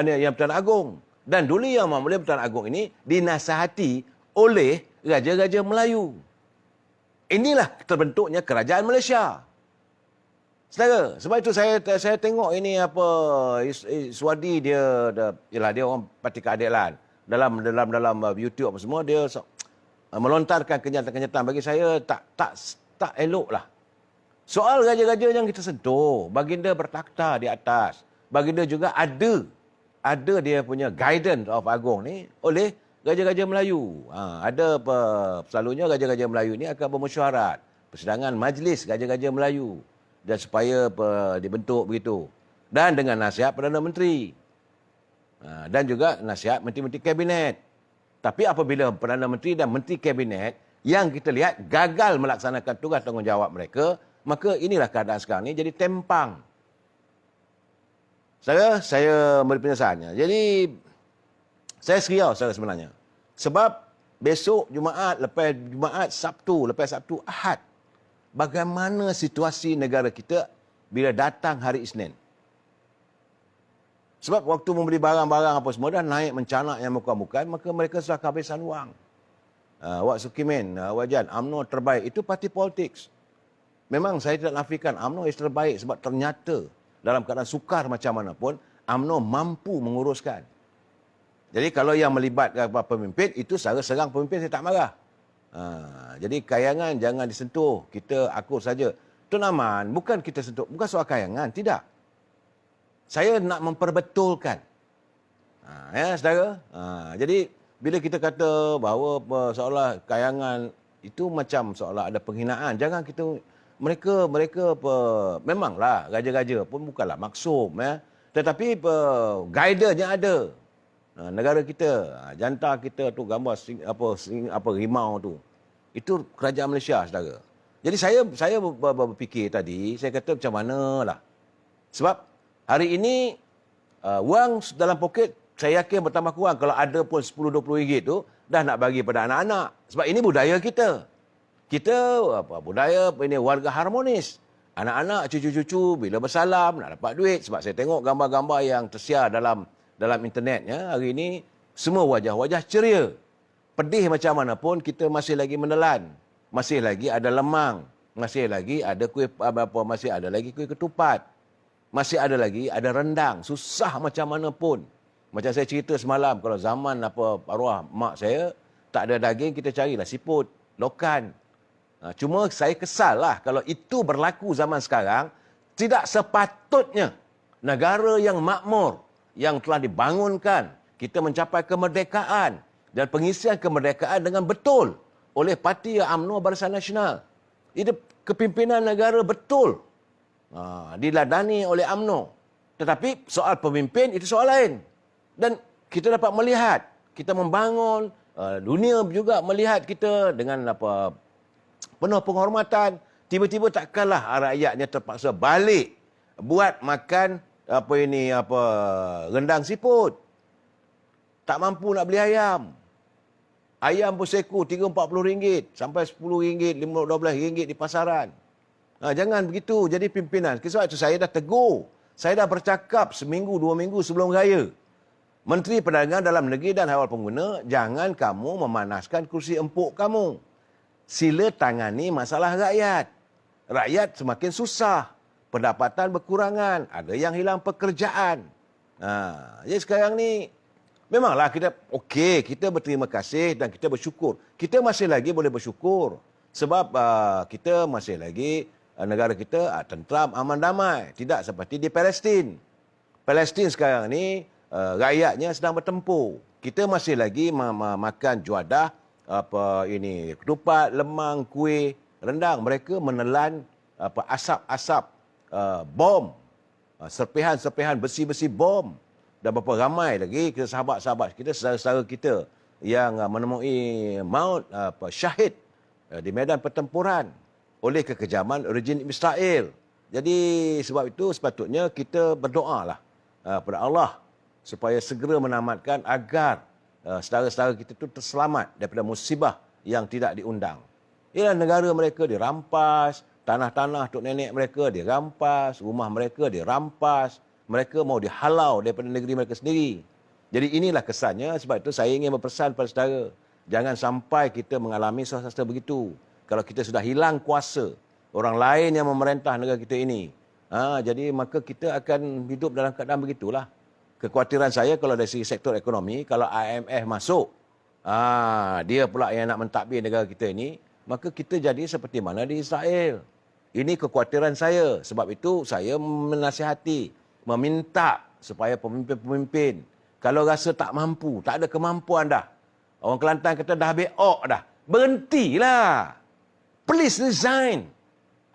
yang Pertuan Agong. Dan Duli Yang Maha Mulia Pertuan Agong ini dinasihati oleh Raja-Raja Melayu. Inilah terbentuknya kerajaan Malaysia. Saudara, sebab itu saya tengok ini Iswadi dia orang Parti Keadilan. Dalam YouTube apa semua dia melontarkan kenyataan-kenyataan bagi saya tak elok lah. Soal raja-raja yang kita sentuh, baginda bertakhta di atas. Baginda juga ada dia punya guidance of Agong ni oleh Raja-Raja Melayu. Selalunya Raja-Raja Melayu ni akan bermesyuarat. Persidangan majlis Raja-Raja Melayu. Dan supaya dibentuk begitu. Dan dengan nasihat Perdana Menteri. Dan juga nasihat menteri-menteri kabinet. Tapi apabila Perdana Menteri dan Menteri Kabinet yang kita lihat gagal melaksanakan tugas tanggungjawab mereka, maka inilah keadaan sekarang ni jadi tempang. Saya beri penjelasannya. Jadi, saya serius sebenarnya. Sebab besok Jumaat, lepas Jumaat, Sabtu, lepas Sabtu, Ahad. Bagaimana situasi negara kita bila datang hari Isnin? Sebab waktu membeli barang-barang apa semua dah naik mencanak yang bukan-bukan, maka mereka sudah kehabisan wang. Wak Sukimin, Wajan, UMNO terbaik. Itu parti politik. Memang saya tidak nafikan UMNO is terbaik sebab ternyata dalam keadaan sukar macam mana pun, UMNO mampu menguruskan. Jadi kalau yang melibatkan pemimpin, itu cara serang pemimpin, saya tak marah. Jadi kayangan jangan disentuh, kita akur saja. Tun Aman, bukan kita sentuh, bukan soal kayangan, tidak. Saya nak memperbetulkan. Ya, saudara. Jadi, bila kita kata bahawa seolah kayangan itu macam seolah ada penghinaan, jangan kita... Mereka memanglah raja-raja pun bukanlah maksum, ya. Tetapi guidernya ada. Negara kita, jantar kita tu gambar rimau tu. Itu kerajaan Malaysia, saudara. Jadi saya berfikir tadi, saya kata macam manalah. Sebab hari ini wang dalam poket saya yakin bertambah kurang. Kalau ada pun 10-20 ringgit tu dah nak bagi pada anak-anak. Sebab ini budaya kita. Kita budaya ini warga harmonis. Anak-anak, cucu-cucu bila bersalam nak dapat duit. Sebab saya tengok gambar-gambar yang tersiar dalam internet ya, hari ini semua wajah-wajah ceria. Pedih macam mana pun kita masih lagi menelan. Masih lagi ada lemang, masih lagi ada masih ada lagi kuih ketupat. Masih ada lagi ada rendang. Susah macam mana pun. Macam saya cerita semalam, kalau zaman arwah mak saya tak ada daging, kita carilah siput, lokan. Cuma saya kesal lah kalau itu berlaku zaman sekarang. Tidak sepatutnya negara yang makmur, yang telah dibangunkan, kita mencapai kemerdekaan dan pengisian kemerdekaan dengan betul oleh Parti UMNO Barisan Nasional. Itu kepimpinan negara betul. Diladani oleh UMNO. Tetapi soal pemimpin itu soal lain. Dan kita dapat melihat, kita membangun, dunia juga melihat kita dengan penuh penghormatan. Tiba-tiba takkanlah rakyatnya terpaksa balik buat makan rendang siput. Tak mampu nak beli ayam. Ayam per seekor RM30-40 sampai RM10, RM12 di pasaran. Jangan begitu jadi pimpinan. Sebab itu saya dah tegur. Saya dah bercakap seminggu, 2 minggu sebelum raya. Menteri Perdagangan Dalam Negeri dan Hawal Pengguna, jangan kamu memanaskan kursi empuk kamu. Sila tangani masalah rakyat. Rakyat semakin susah. Pendapatan berkurangan. Ada yang hilang pekerjaan. Jadi sekarang ni, memanglah kita berterima kasih dan kita bersyukur. Kita masih lagi boleh bersyukur. Sebab kita masih lagi, negara kita tentram, aman, damai. Tidak seperti di Palestin. Palestin sekarang ni, rakyatnya sedang bertempur. Kita masih lagi makan juadah, ketupat, lemang, kuih, rendang. Mereka menelan asap-asap bom, serpihan-serpihan besi-besi bom. Dan berapa ramai lagi kita sahabat-sahabat kita, saudara-saudara kita yang menemui maut syahid di medan pertempuran oleh kekejaman rejim Israel. Jadi sebab itu sepatutnya kita berdoalah kepada Allah supaya segera menamatkan agar saudara-saudara kita itu terselamat daripada musibah yang tidak diundang. Ialah negara mereka dirampas, tanah-tanah tok nenek mereka dirampas, rumah mereka dirampas, mereka mau dihalau daripada negeri mereka sendiri. Jadi inilah kesannya, sebab itu saya ingin berpesan pada saudara, jangan sampai kita mengalami suasana begitu. Kalau kita sudah hilang kuasa, orang lain yang memerintah negara kita ini, jadi maka kita akan hidup dalam keadaan begitulah. Kekhawatiran saya kalau dari segi sektor ekonomi, kalau IMF masuk, dia pula yang nak mentadbir negara kita ini, maka kita jadi seperti mana di Israel. Ini kekhawatiran saya. Sebab itu saya menasihati, meminta supaya pemimpin-pemimpin, kalau rasa tak mampu, tak ada kemampuan dah, orang Kelantan kata dah habis dah, berhentilah. Please resign.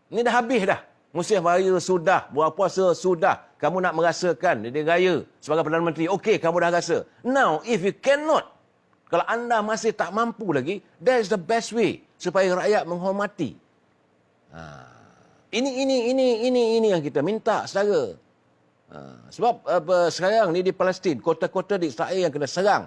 Ini dah habis dah. Musim raya sudah, bulan puasa sudah. Kamu nak merasakan dia raya sebagai Perdana Menteri. Okey, kamu dah rasa. Now, if you cannot, kalau anda masih tak mampu lagi, that is the best way supaya rakyat menghormati. Ini yang kita minta, saudara. Sebab sekarang ni di Palestin, kota-kota di Israel yang kena serang.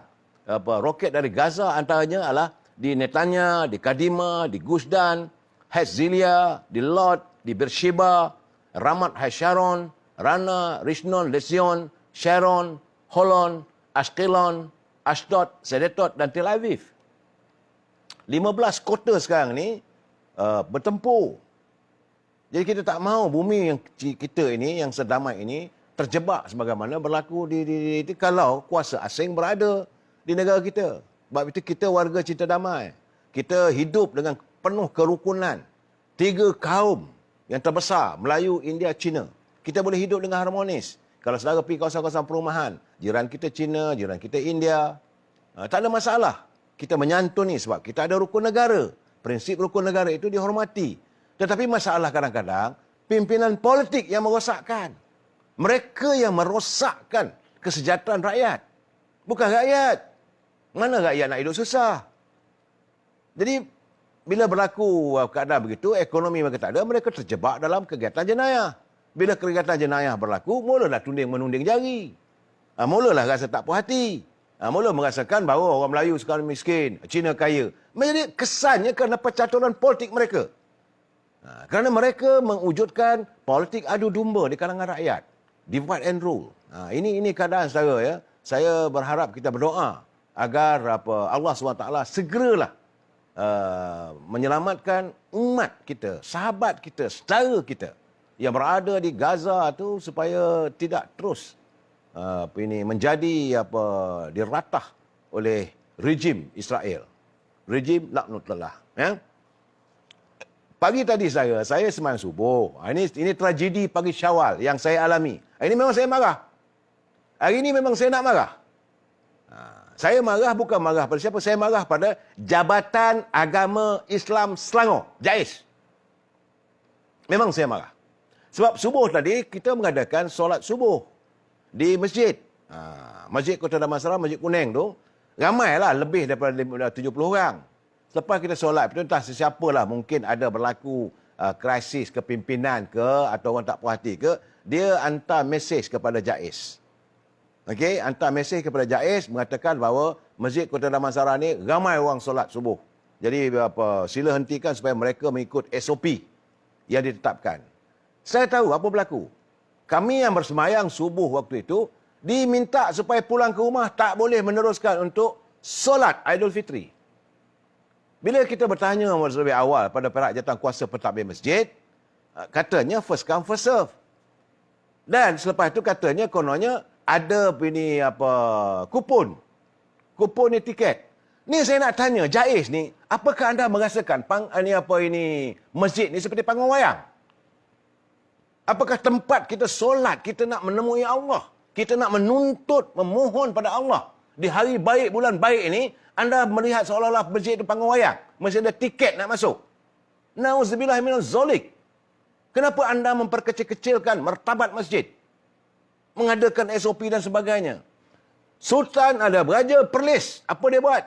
Roket dari Gaza antaranya adalah di Netanya, di Kadima, di Gusdan, Herzliya, di Lod, di Beersheba, Ramat Hasharon, Rana, Rishnon, Lezion, Sharon, Holon, Ashkelon, Ashdod, Sedetot dan Tel Aviv. 15 kota sekarang ni bertempur. Jadi kita tak mahu bumi yang kita ini, yang sedamai ini, terjebak sebagaimana berlaku di kalau kuasa asing berada di negara kita. Sebab itu kita warga cinta damai. Kita hidup dengan penuh kerukunan. 3 kaum yang terbesar, Melayu, India, Cina. Kita boleh hidup dengan harmonis. Kalau saudara pergi kawasan-kawasan perumahan, jiran kita Cina, jiran kita India, tak ada masalah. Kita menyantuni sebab kita ada rukun negara. Prinsip rukun negara itu dihormati. Tetapi masalah kadang-kadang, pimpinan politik yang merosakkan. Mereka yang merosakkan kesejahteraan rakyat. Bukan rakyat. Mana rakyat nak hidup susah? Jadi, bila berlaku keadaan begitu, ekonomi mereka tak ada, mereka terjebak dalam kegiatan jenayah. Bila kegiatan jenayah berlaku, mulalah menunding jari. Mulalah rasa tak puas hati. Mula merasakan bahawa orang Melayu sekarang miskin, Cina kaya. Menjadi kesannya kerana percaturan politik mereka. Kerana mereka mewujudkan politik adu domba di kalangan rakyat. Divide and rule. Ini keadaan saudara ya. Saya berharap kita berdoa agar Allah SWT segeralah menyelamatkan umat kita, sahabat kita, saudara kita yang berada di Gaza tu supaya tidak terus menjadi diratah oleh rejim Israel. Rejim laknatullah. Ya? Pagi tadi saya sembahyang subuh. Ini tragedi pagi Syawal yang saya alami. Ini memang saya marah. Hari ini memang saya nak marah. Saya marah bukan marah pada siapa. Saya marah pada Jabatan Agama Islam Selangor, JAIS. Memang saya marah. Sebab subuh tadi kita mengadakan solat subuh di masjid. Masjid Kota Damansara, Masjid Kuning tu. Ramailah, lebih daripada 70 orang. Selepas kita solat, entah sesiapalah, mungkin ada berlaku krisis kepimpinan ke, atau orang tak puas hati ke, dia hantar mesej kepada JAIS. Okey, hantar mesej kepada JAIS mengatakan bahawa Masjid Kota Damansara ni ramai orang solat subuh. Jadi sila hentikan supaya mereka mengikut SOP yang ditetapkan. Saya tahu apa berlaku. Kami yang bersemayang subuh waktu itu diminta supaya pulang ke rumah tak boleh meneruskan untuk solat Aidilfitri. Bila kita bertanya lebih awal pada pihak jawatankuasa pentadbir masjid, katanya first come first serve. Dan selepas itu katanya kononnya ada kupon. Kupon ni tiket. Ni saya nak tanya JAIS ni, apakah anda merasakan masjid ni seperti panggung wayang? Apakah tempat kita solat, kita nak menemui Allah, kita nak menuntut, memohon pada Allah di hari baik, bulan baik ini, anda melihat seolah-olah masjid itu panggung wayang. Masih ada tiket nak masuk. Nauzubillah minaz zalik. Kenapa anda memperkecil-kecilkan martabat masjid? Mengadakan SOP dan sebagainya. Sultan ada Raja Perlis. Apa dia buat?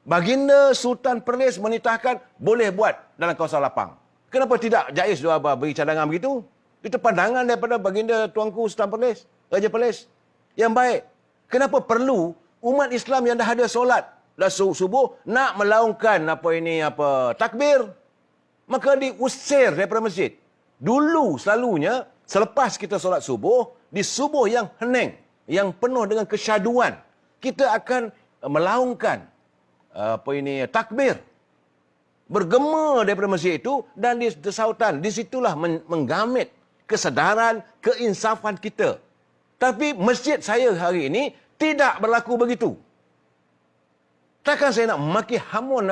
Baginda Sultan Perlis menitahkan boleh buat dalam kawasan lapang. Kenapa tidak JAIS beri cadangan begitu? Itu pandangan daripada Baginda Tuanku Sultan Perlis, Raja Perlis. Yang baik. Kenapa perlu umat Islam yang dah ada solat dah subuh nak melaungkan takbir, maka diusir daripada masjid. Dulu selalunya selepas kita solat subuh, di subuh yang hening, yang penuh dengan kesyaduan, kita akan melaungkan takbir, bergema daripada masjid itu, dan di sautan di situlah menggamit kesedaran, keinsafan kita. Tapi masjid saya hari ini tidak berlaku begitu. Takkan saya nak maki hamun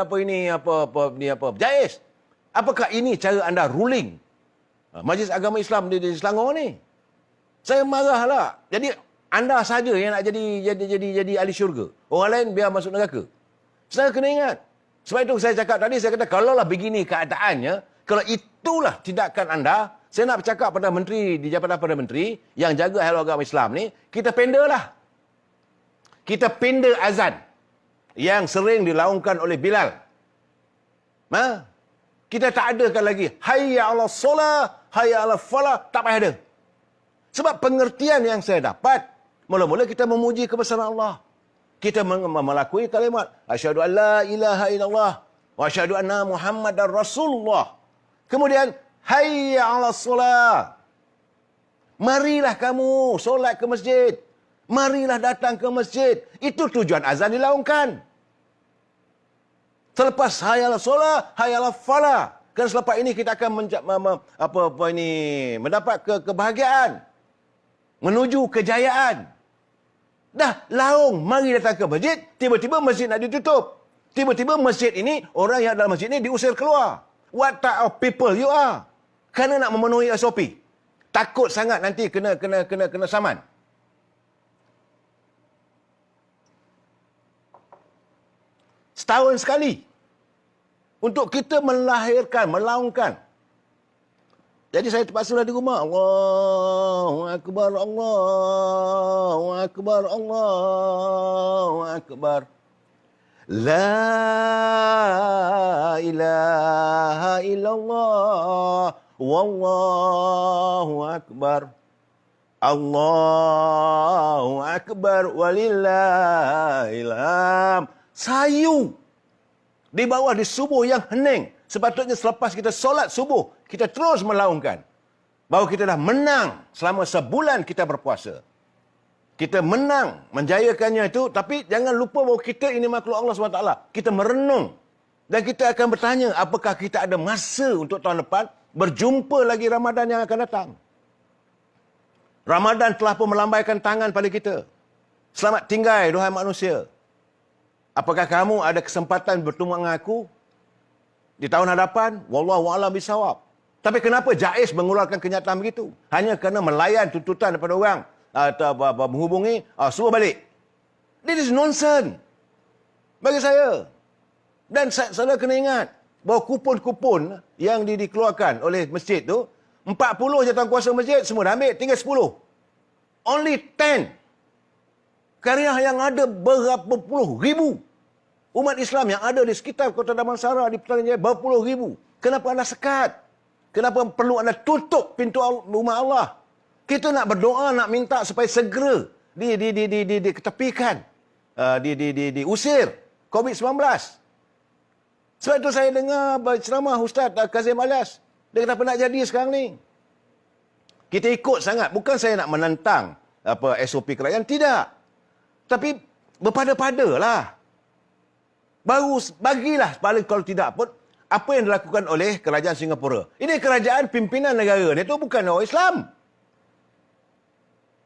JAIS. Apakah ini cara anda ruling Majlis Agama Islam di Selangor ni? Saya marahlah. Jadi anda saja yang nak jadi ahli syurga. Orang lain biar masuk neraka. Saya kena ingat. Sebab itu saya cakap tadi, saya kata kalaulah begini keadaannya, Kalau itulah tindakan anda, saya nak bercakap pada menteri, di Jabatan Perdana Menteri, yang jaga hal agama Islam ni, kita pendalah. Kita penda azan yang sering dilaungkan oleh Bilal. Kita tak adakan lagi hayya 'alas solah, hayya 'alal falah, tak payah ada. Sebab pengertian yang saya dapat, mula-mula kita memuji kebesaran Allah. Kita melakui kalimat asyhadu an la ilaha illallah wa asyhadu anna Muhammadar Rasulullah. Kemudian hayya 'alas solah. Marilah kamu solat ke masjid. Marilah datang ke masjid. Itu tujuan azan dilaungkan. Selepas hayya 'alas solah, hayya 'alal falah. Kerana selepas ini kita akan mendapat kebahagiaan. Menuju kejayaan. Dah laung, mari datang ke masjid, tiba-tiba masjid nak ditutup. Tiba-tiba masjid ini, orang yang dalam masjid ini diusir keluar. What type of people you are? Kerana nak memenuhi SOP. Takut sangat nanti kena saman. Setahun sekali. Untuk kita melaungkan. Jadi saya terpaksalah di rumah. Allahu Akbar, Allahu Akbar, Allahu Akbar. La ilaha illallah, wallahu akbar. Allahu Akbar, walillahil hamd. Sayu. Di bawah di subuh yang hening. Sepatutnya selepas kita solat subuh, kita terus melaungkan bahawa kita dah menang selama sebulan kita berpuasa. Kita menang, menjayakannya itu, tapi jangan lupa bahawa kita ini makhluk Allah SWT. Kita merenung. Dan kita akan bertanya, apakah kita ada masa untuk tahun depan berjumpa lagi Ramadan yang akan datang. Ramadan telah pun melambaikan tangan pada kita. Selamat tinggal, duhai manusia. Apakah kamu ada kesempatan bertemu dengan aku di tahun hadapan? Wallahu a'lam bisawab. Tapi kenapa Jais mengeluarkan kenyataan begitu? Hanya kerana melayan tuntutan daripada orang atau menghubungi, suruh balik. This is nonsense. Bagi saya. Dan saya kena ingat bahawa kupon-kupon yang dikeluarkan oleh masjid tu, 40 jawatankuasa masjid semua dah ambil, tinggal 10. Only 10. Karya yang ada berapa puluh ribu. Umat Islam yang ada di sekitar Kota Damansara, di Petaling Jaya, berpuluh ribu. Kenapa anda sekat? Kenapa perlu anda tutup pintu rumah Allah? Kita nak berdoa, nak minta supaya segera diketepikan, diusir COVID-19. Sebab itu saya dengar ceramah Ustaz Kazim Alias. Dia kata apa nak jadi sekarang ni? Kita ikut sangat. Bukan saya nak menentang SOP kerajaan. Tidak. Tapi berpada-padalah. Baru bagilah paling kalau tidak pun apa yang dilakukan oleh kerajaan Singapura. Ini kerajaan pimpinan negara ni tu bukan orang Islam.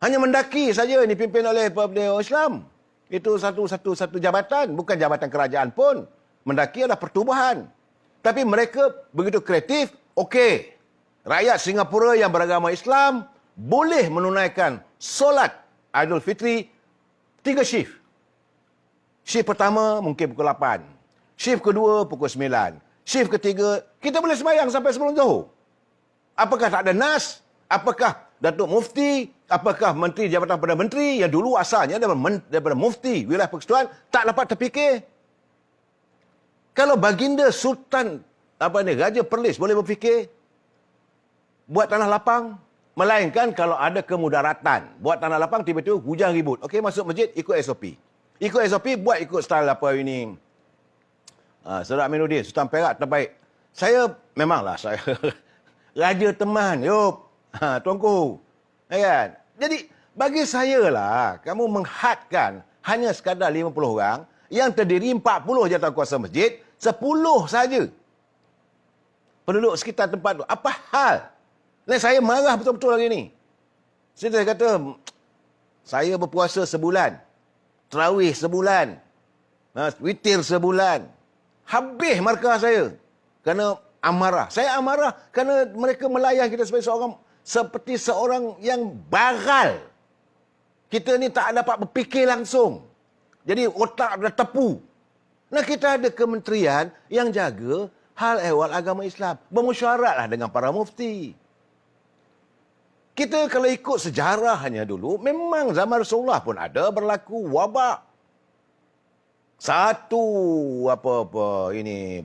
Hanya mendaki saja ini pimpin oleh orang Islam. Itu satu jabatan, bukan jabatan kerajaan pun. Mendaki adalah pertubuhan. Tapi mereka begitu kreatif, okey. Rakyat Singapura yang beragama Islam boleh menunaikan solat Aidil Fitri 3 shift. Shift pertama mungkin pukul 8. Shift kedua pukul 9. Shift ketiga, kita boleh sembahyang sampai sebelum Zuhur. Apakah tak ada nas? Apakah Datuk Mufti? Apakah Menteri Jabatan Perdana Menteri yang dulu asalnya daripada Mufti Wilayah Persekutuan tak dapat terfikir? Kalau baginda Sultan Raja Perlis boleh berfikir buat tanah lapang, melainkan kalau ada kemudaratan. Buat tanah lapang tiba-tiba hujan ribut. Okey, masuk masjid ikut SOP. Ikut SOP, buat ikut style apa ini. Saudara Aminuddin, Sultan Perak terbaik. Saya, memanglah saya raja teman, yup. Tuanku. Kan? Jadi, bagi saya lah, kamu menghadkan hanya sekadar 50 orang, yang terdiri 40 jawatankuasa masjid, 10 saja penduduk sekitar tempat tu. Apa hal? Dan saya marah betul-betul hari ni. Saya kata, saya berpuasa sebulan. Tarawih sebulan. Witir sebulan. Habis markah saya. Kerana amarah. Saya amarah kerana mereka melayan kita seperti seorang yang baral. Kita ni tak dapat berfikir langsung. Jadi otak dah tepu. Nah, kita ada kementerian yang jaga hal ehwal agama Islam. Bermusyawarahlah dengan para mufti. Kita kalau ikut sejarahnya dulu, memang zaman Rasulullah pun ada berlaku wabak. Satu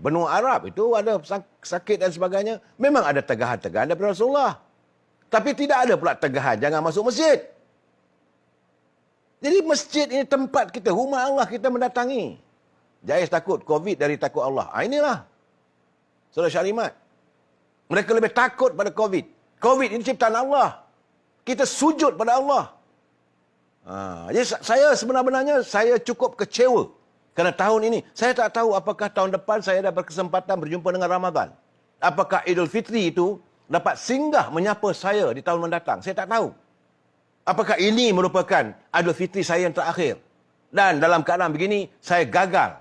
benua Arab itu ada sakit dan sebagainya. Memang ada tegahan-tegahan daripada Rasulullah. Tapi tidak ada pula tegahan jangan masuk masjid. Jadi masjid ini tempat kita, rumah Allah kita mendatangi. Jais takut COVID dari takut Allah. Inilah Saudara Syarimat. Mereka lebih takut pada COVID. COVID ini ciptaan Allah. Kita sujud pada Allah. Jadi saya sebenarnya saya cukup kecewa. Kerana tahun ini, saya tak tahu apakah tahun depan saya dapat kesempatan berjumpa dengan Ramadan. Apakah Idul Fitri itu dapat singgah menyapa saya di tahun mendatang. Saya tak tahu. Apakah ini merupakan Idul Fitri saya yang terakhir. Dan dalam keadaan begini, saya gagal.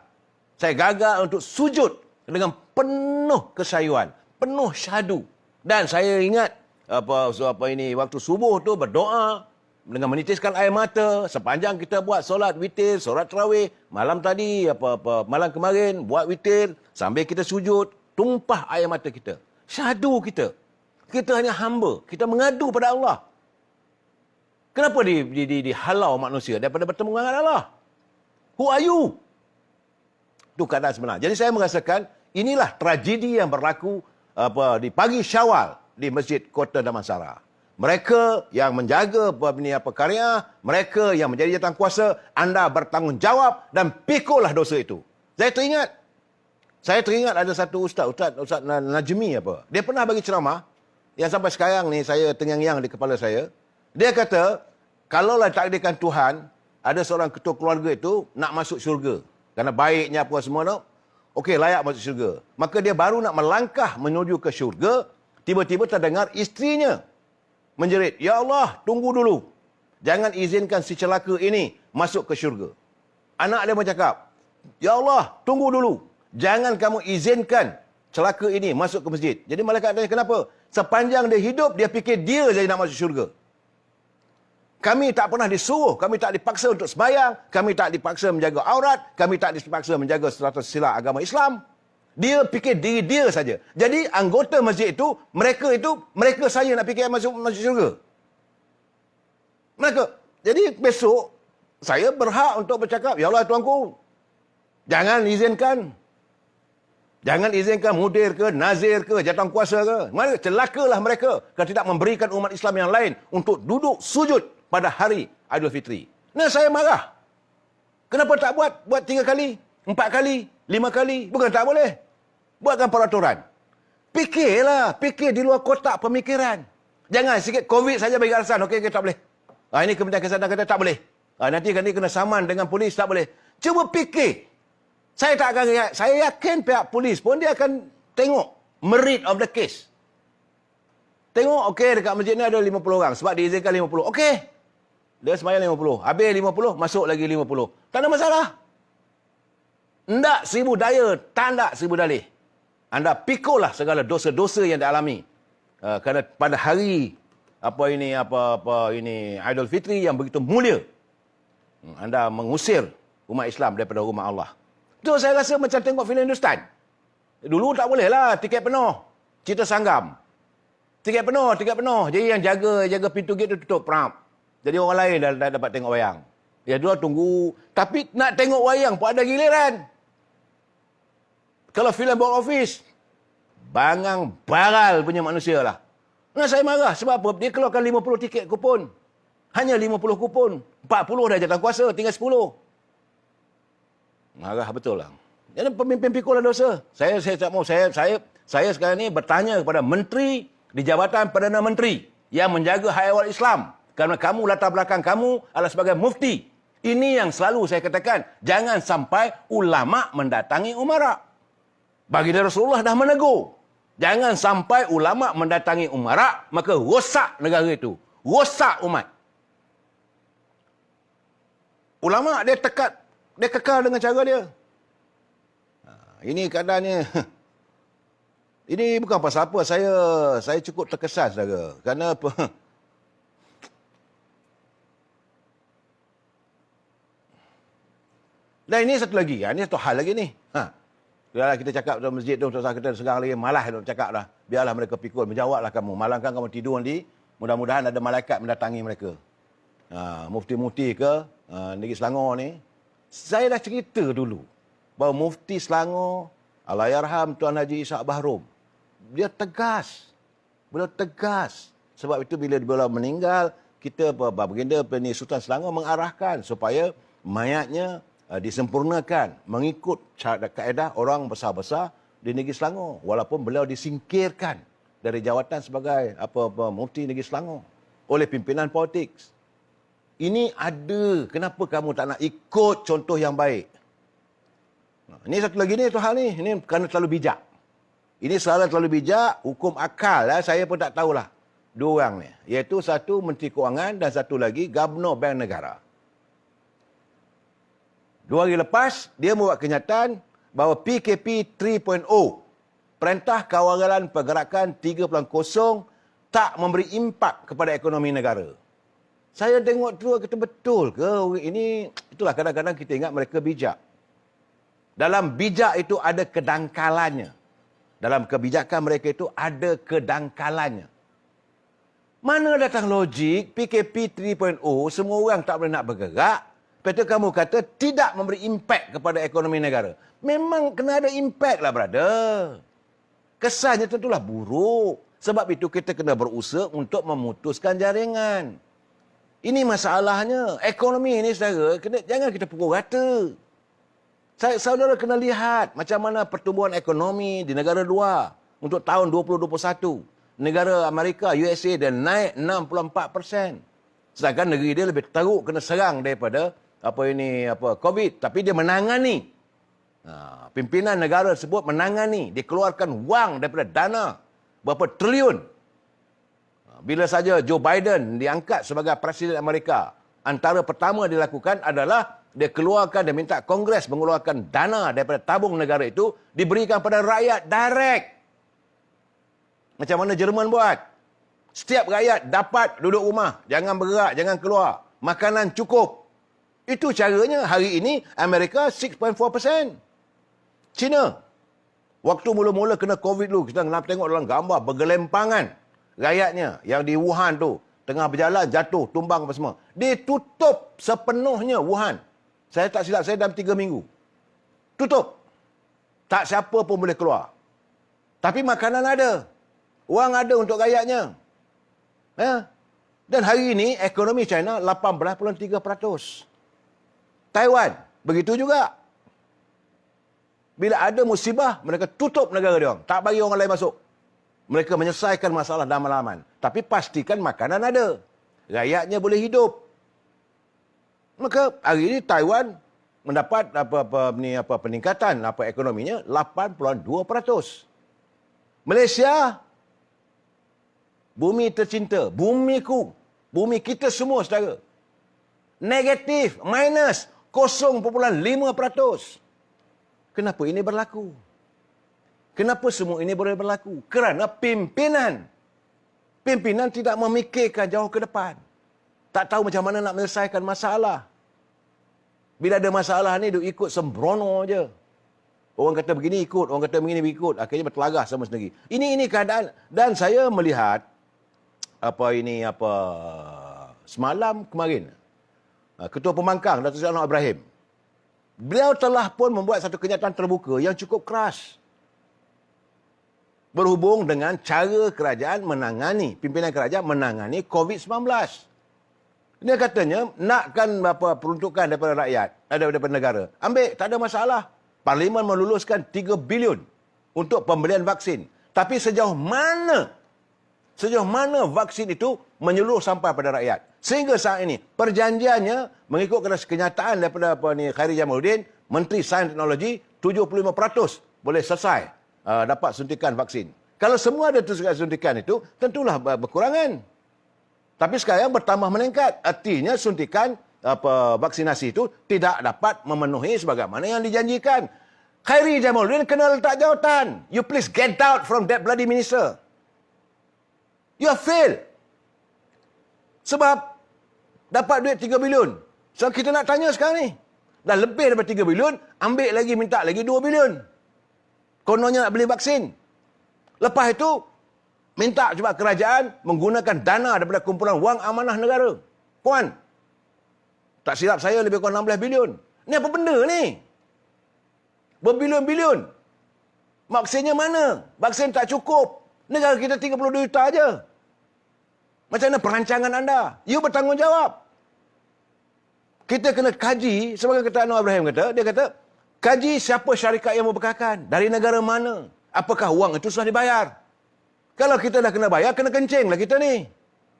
Saya gagal untuk sujud dengan penuh kesyayuan, penuh syahdu. Dan saya ingat waktu subuh tu berdoa dengan menitiskan air mata sepanjang kita buat solat witir, solat tarawih, malam tadi malam kemarin buat witir sambil kita sujud, tumpah air mata kita. Syahdu kita. Kita hanya hamba, kita mengadu pada Allah. Kenapa dihalau manusia daripada bertemu dengan Allah? Who are you? Itu keadaan sebenar. Jadi saya merasakan inilah tragedi yang berlaku di pagi Syawal di Masjid Kota Damansara. Mereka yang menjaga karya, mereka yang menjadi jawatankuasa, anda bertanggungjawab dan pikulah dosa itu. Saya teringat ada satu Ustaz Najmi Dia pernah bagi ceramah yang sampai sekarang ni saya tengyang-yang di kepala saya. Dia kata, kalaulah takdirkan Tuhan, ada seorang ketua keluarga itu nak masuk syurga. Kerana baiknya apa semua tu, okey, layak masuk syurga. Maka dia baru nak melangkah menuju ke syurga, tiba-tiba terdengar isterinya menjerit, "Ya Allah, tunggu dulu. Jangan izinkan si celaka ini masuk ke syurga." Anak dia bercakap, "Ya Allah, tunggu dulu. Jangan kamu izinkan celaka ini masuk ke masjid." Jadi malaikat tanya, "Kenapa?" Sepanjang dia hidup, dia fikir dia saja nak masuk syurga. Kami tak pernah disuruh, kami tak dipaksa untuk sembahyang, kami tak dipaksa menjaga aurat, kami tak dipaksa menjaga tata sila agama Islam. Dia fikir diri dia saja. Jadi anggota masjid itu, mereka saja nak fikir masuk syurga. Mereka. Jadi besok, saya berhak untuk bercakap, "Ya Allah Tuanku, jangan izinkan mudir ke, nazir ke, jawatankuasa ke. Celakalah mereka kalau tidak memberikan umat Islam yang lain untuk duduk sujud pada hari Aidil Fitri." Nah, saya marah. Kenapa tak buat? Buat 3 kali, 4 kali, 5 kali. Bukan tak boleh. Buatkan peraturan. Fikirlah. Fikir di luar kotak pemikiran. Jangan sikit COVID saja bagi alasan. Okey, tak boleh. Ini Kementerian Kesihatan kata tak boleh. Nanti kena saman dengan polis, tak boleh. Cuba fikir. Saya tak akan ingat. Saya yakin pihak polis pun dia akan tengok merit of the case. Tengok, okey, dekat masjid ni ada 50 orang. Sebab diizinkan 50. Okey. Dia sembahyang 50. Habis 50, masuk lagi 50. Tak ada masalah. Ndak 1000 daya, tak ndak 1000 dalih. Anda pikulah segala dosa-dosa yang dialami. Kerana pada hari Aidil Fitri yang begitu mulia, anda mengusir umat Islam daripada rumah Allah. Itu saya rasa macam tengok filem Hindustan. Dulu tak boleh lah, tiket penuh. Cerita Sanggam. Tiket penuh. Jadi yang jaga pintu gate tu tutup. Perap. Jadi orang lain dah dapat tengok wayang. Ya, dua tunggu. Tapi nak tengok wayang pun ada giliran. Kalau filem box office, bangang baral punya manusia lah. Nah, saya marah. Sebab apa? Dia keluarkan 50 tiket kupon. Hanya 50 kupon. 40 dah jawatankuasa, tinggal 10. Marah betul lah. Jadi pemimpin pikulah dosa. Saya tak mau. Saya sekarang ni bertanya kepada menteri di Jabatan Perdana Menteri yang menjaga hak ehwal Islam. Kerana kamu, latar belakang kamu adalah sebagai mufti. Ini yang selalu saya katakan. Jangan sampai ulama mendatangi umara. Baginda Rasulullah dah menegur. Jangan sampai ulama mendatangi umara, maka rosak negara itu. Rosak umat. Ulama dia kekal dengan cara dia. Ini keadaannya. Ini bukan pasal apa. Saya cukup terkesan, saudara. Kerana apa? Dan ini satu lagi. Ini satu hal lagi ni. Biarlah kita cakap dalam masjid tu, tak usah kita sekarang lagi malas nak cakap dah. Biarlah mereka pikul, menjawablah kamu. Malam kan kamu tidur nanti, mudah-mudahan ada malaikat mendatangi mereka. Mufti-mufti ke Negeri Selangor ni, saya dah cerita dulu bahawa Mufti Selangor, Allahyarham Tuan Haji Ishak Bahrom, dia tegas. Beliau tegas. Sebab itu bila beliau meninggal, kita baginda Sultan Selangor mengarahkan supaya mayatnya disempurnakan mengikut kaedah orang besar-besar di Negeri Selangor, walaupun beliau disingkirkan dari jawatan sebagai Mufti Negeri Selangor oleh pimpinan politik. Ini ada, kenapa kamu tak nak ikut contoh yang baik? Ini satu lagi ni, satu hal ni, ini kerana terlalu bijak. Ini soalan terlalu bijak, hukum akal saya pun tak tahulah. Dua orang ni, iaitu satu Menteri Kewangan dan satu lagi Gubernur Bank Negara. 2 hari lepas, dia membuat kenyataan bahawa PKP 3.0, Perintah Kawalan Pergerakan 3.0, tak memberi impak kepada ekonomi negara. Saya tengok tu, kata betul ke? Itulah kadang-kadang kita ingat mereka bijak. Dalam bijak itu ada kedangkalannya. Dalam kebijakan mereka itu ada kedangkalannya. Mana datang logik PKP 3.0, semua orang tak boleh nak bergerak, lepas tu kamu kata tidak memberi impak kepada ekonomi negara. Memang kena ada impak lah, brother. Kesannya tentulah buruk. Sebab itu kita kena berusaha untuk memutuskan jaringan. Ini masalahnya. Ekonomi ini, saudara, jangan kita pukul rata. Saudara kena lihat macam mana pertumbuhan ekonomi di negara luar untuk tahun 2021. Negara Amerika, USA, dia naik 64%. Sedangkan negeri dia lebih teruk kena serang daripada COVID. Tapi dia menangani. Pimpinan negara tersebut menangani. Dikeluarkan wang daripada dana. Berapa triliun. Bila saja Joe Biden diangkat sebagai Presiden Amerika, antara pertama dilakukan adalah dia keluarkan, dia minta Kongres mengeluarkan dana daripada tabung negara itu, diberikan pada rakyat direct. Macam mana Jerman buat. Setiap rakyat dapat duduk rumah, jangan bergerak, jangan keluar. Makanan cukup. Itu caranya. Hari ini Amerika 6.4%. China, waktu mula-mula kena COVID dulu, kita nak tengok dalam gambar bergelempangan. Rakyatnya yang di Wuhan tu, tengah berjalan, jatuh, tumbang apa semua. Ditutup sepenuhnya Wuhan. Saya tak silap, saya dalam 3 minggu. Tutup. Tak siapa pun boleh keluar. Tapi makanan ada. Wang ada untuk rakyatnya. Dan hari ini, ekonomi China 18.3%. Taiwan, begitu juga. Bila ada musibah, mereka tutup negara dia orang. Tak bagi orang lain masuk. Mereka menyelesaikan masalah dalam malaman. Tapi pastikan makanan ada. Rakyatnya boleh hidup. Maka hari ini Taiwan mendapat peningkatan ekonominya 8.2%. Malaysia, bumi tercinta, bumiku, bumi kita semua, saudara. Negatif, minus 0.5%. Kenapa ini berlaku? Kenapa semua ini boleh berlaku? Kerana pimpinan tidak memikirkan jauh ke depan. Tak tahu macam mana nak menyelesaikan masalah. Bila ada masalah ni, dia ikut sembrono je. Orang kata begini ikut, orang kata begini ikut. Akhirnya bertelagah sama sendiri. Ini keadaan. Dan saya melihat semalam kemarin, Ketua Pembangkang Datuk Seri Anwar Ibrahim, beliau telah pun membuat satu kenyataan terbuka yang cukup keras berhubung dengan cara kerajaan menangani, pimpinan kerajaan menangani COVID-19. Dia katanya, nakkan peruntukan daripada rakyat, daripada negara. Ambil, tak ada masalah. Parlimen meluluskan 3 bilion untuk pembelian vaksin. Tapi sejauh mana vaksin itu menyeluruh sampai pada rakyat? Sehingga saat ini, perjanjiannya mengikut kenyataan daripada Khairi Jamaluddin, Menteri Sains dan Teknologi, 75% boleh selesai dapat suntikan vaksin. Kalau semua ada suntikan itu, tentulah berkurangan. Tapi sekarang bertambah meningkat. Artinya suntikan vaksinasi itu tidak dapat memenuhi sebagaimana yang dijanjikan. Khairi Jamaluddin kena letak jawatan. You please get out from that bloody minister. You have failed. Sebab dapat duit 3 bilion. So kita nak tanya sekarang ni. Dah lebih daripada 3 bilion, ambil lagi, minta lagi 2 bilion. kononnya nak beli vaksin. Lepas itu, minta cuba kerajaan menggunakan dana daripada kumpulan wang amanah negara. Puan, tak silap saya lebih kurang 16 bilion. Ni apa benda ni? Berbilion-bilion. Vaksinnya mana? Vaksin tak cukup. Negara kita 32 juta aja. Macam mana perancangan anda? You bertanggungjawab. Kita kena kaji, sebagai kata Anwar Ibrahim kata, dia kata, kaji siapa syarikat yang membekalkan, dari negara mana, apakah wang itu sudah dibayar. Kalau kita dah kena bayar, kena kencing lah kita ni.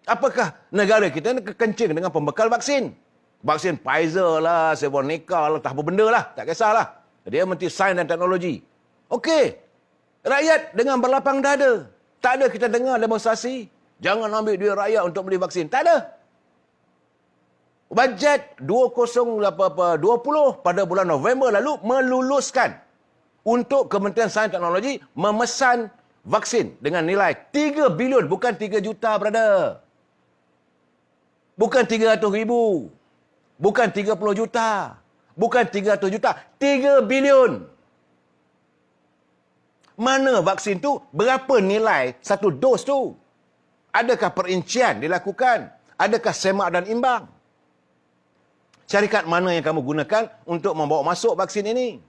Apakah negara kita nak kencing dengan pembekal vaksin? Vaksin Pfizer lah, AstraZeneca lah, tak apa benda lah, tak kisahlah. Dia mesti sains dan teknologi. Okey, rakyat dengan berlapang dada. Tak ada kita dengar demonstrasi, jangan ambil duit rakyat untuk beli vaksin. Tak ada. Bajet 2020 pada bulan November lalu meluluskan untuk Kementerian Sains dan Teknologi memesan vaksin dengan nilai 3 bilion, bukan 3 juta, brother. Bukan 300 ribu. Bukan 30 juta. Bukan 300 juta. 3 bilion. Mana vaksin tu? Berapa nilai satu dos tu? Adakah perincian dilakukan? Adakah semak dan imbang? Syarikat mana yang kamu gunakan untuk membawa masuk vaksin ini?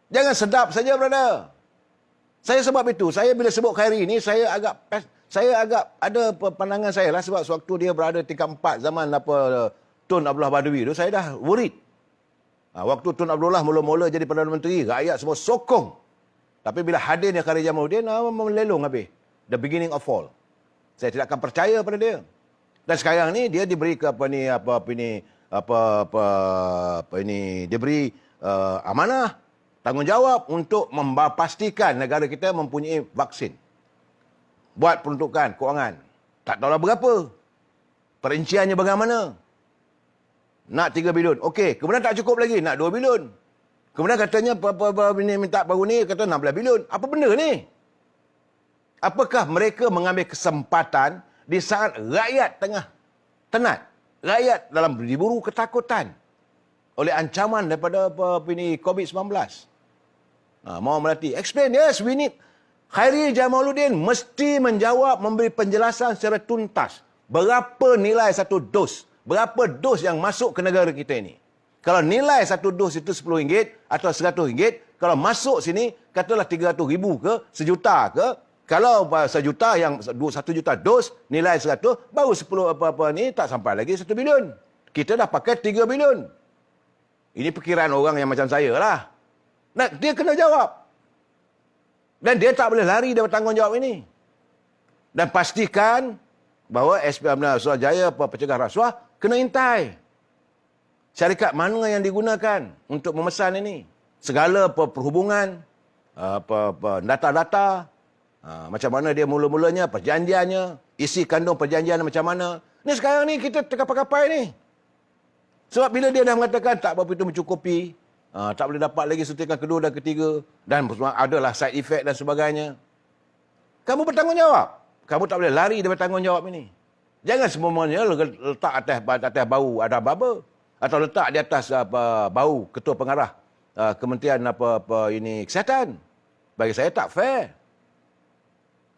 Jangan sedap saja, brother. Saya sebab itu, saya bila sebut Khairi ni, saya agak ada pandangan saya lah, sebab sewaktu dia berada tingkat 4 zaman Tun Abdullah Badawi tu, saya dah worried. Waktu Tun Abdullah mula-mula jadi Perdana Menteri, rakyat semua sokong. Tapi bila hadirnya Khairi Jamaluddin, melelong habis. The beginning of all. Saya tidak akan percaya pada dia. Dan sekarang ni dia diberi ke diberi amanah, tanggungjawab untuk memastikan negara kita mempunyai vaksin. Buat peruntukan kewangan. Tak tahulah berapa. Perinciannya bagaimana. Nak 3 bilion. Okey, kemudian tak cukup lagi, nak 2 bilion. Kemudian katanya minta baru ni kata 16 bilion. Apa benda ni? Apakah mereka mengambil kesempatan di saat rakyat tengah tenat? Rakyat dalam diburu ketakutan oleh ancaman daripada COVID-19. Mau melatih. Explain, yes, we need. Khairi Jamaluddin mesti menjawab, memberi penjelasan secara tuntas. Berapa nilai satu dos? Berapa dos yang masuk ke negara kita ini? Kalau nilai satu dos itu RM10 atau RM100, kalau masuk sini, katalah 300 ribu ke, sejuta ke, kalau sejuta yang 1 juta dos, nilai 100, baru 10 ni tak sampai lagi 1 bilion. Kita dah pakai 3 bilion. Ini perkiraan orang yang macam saya lah. Nah, dia kena jawab. Dan dia tak boleh lari dari tanggungjawab ini. Dan pastikan bahawa SPM Suruhanjaya Pencegah Rasuah kena intai. Syarikat mana yang digunakan untuk memesan ini? Segala perhubungan, data-data, macam mana dia mula-mulanya, perjanjiannya, isi kandung perjanjian macam mana. Ni sekarang ni kita terkapai-kapai ni. Sebab bila dia dah mengatakan tak begitu mencukupi, tak boleh dapat lagi suntikan kedua dan ketiga, dan adalah side effect dan sebagainya. Kamu bertanggungjawab. Kamu tak boleh lari dari tanggungjawab ini. Jangan semuanya letak atas bau ada apa-apa. Atau letak di atas bau ketua pengarah Kementerian Kesihatan. Bagi saya tak fair.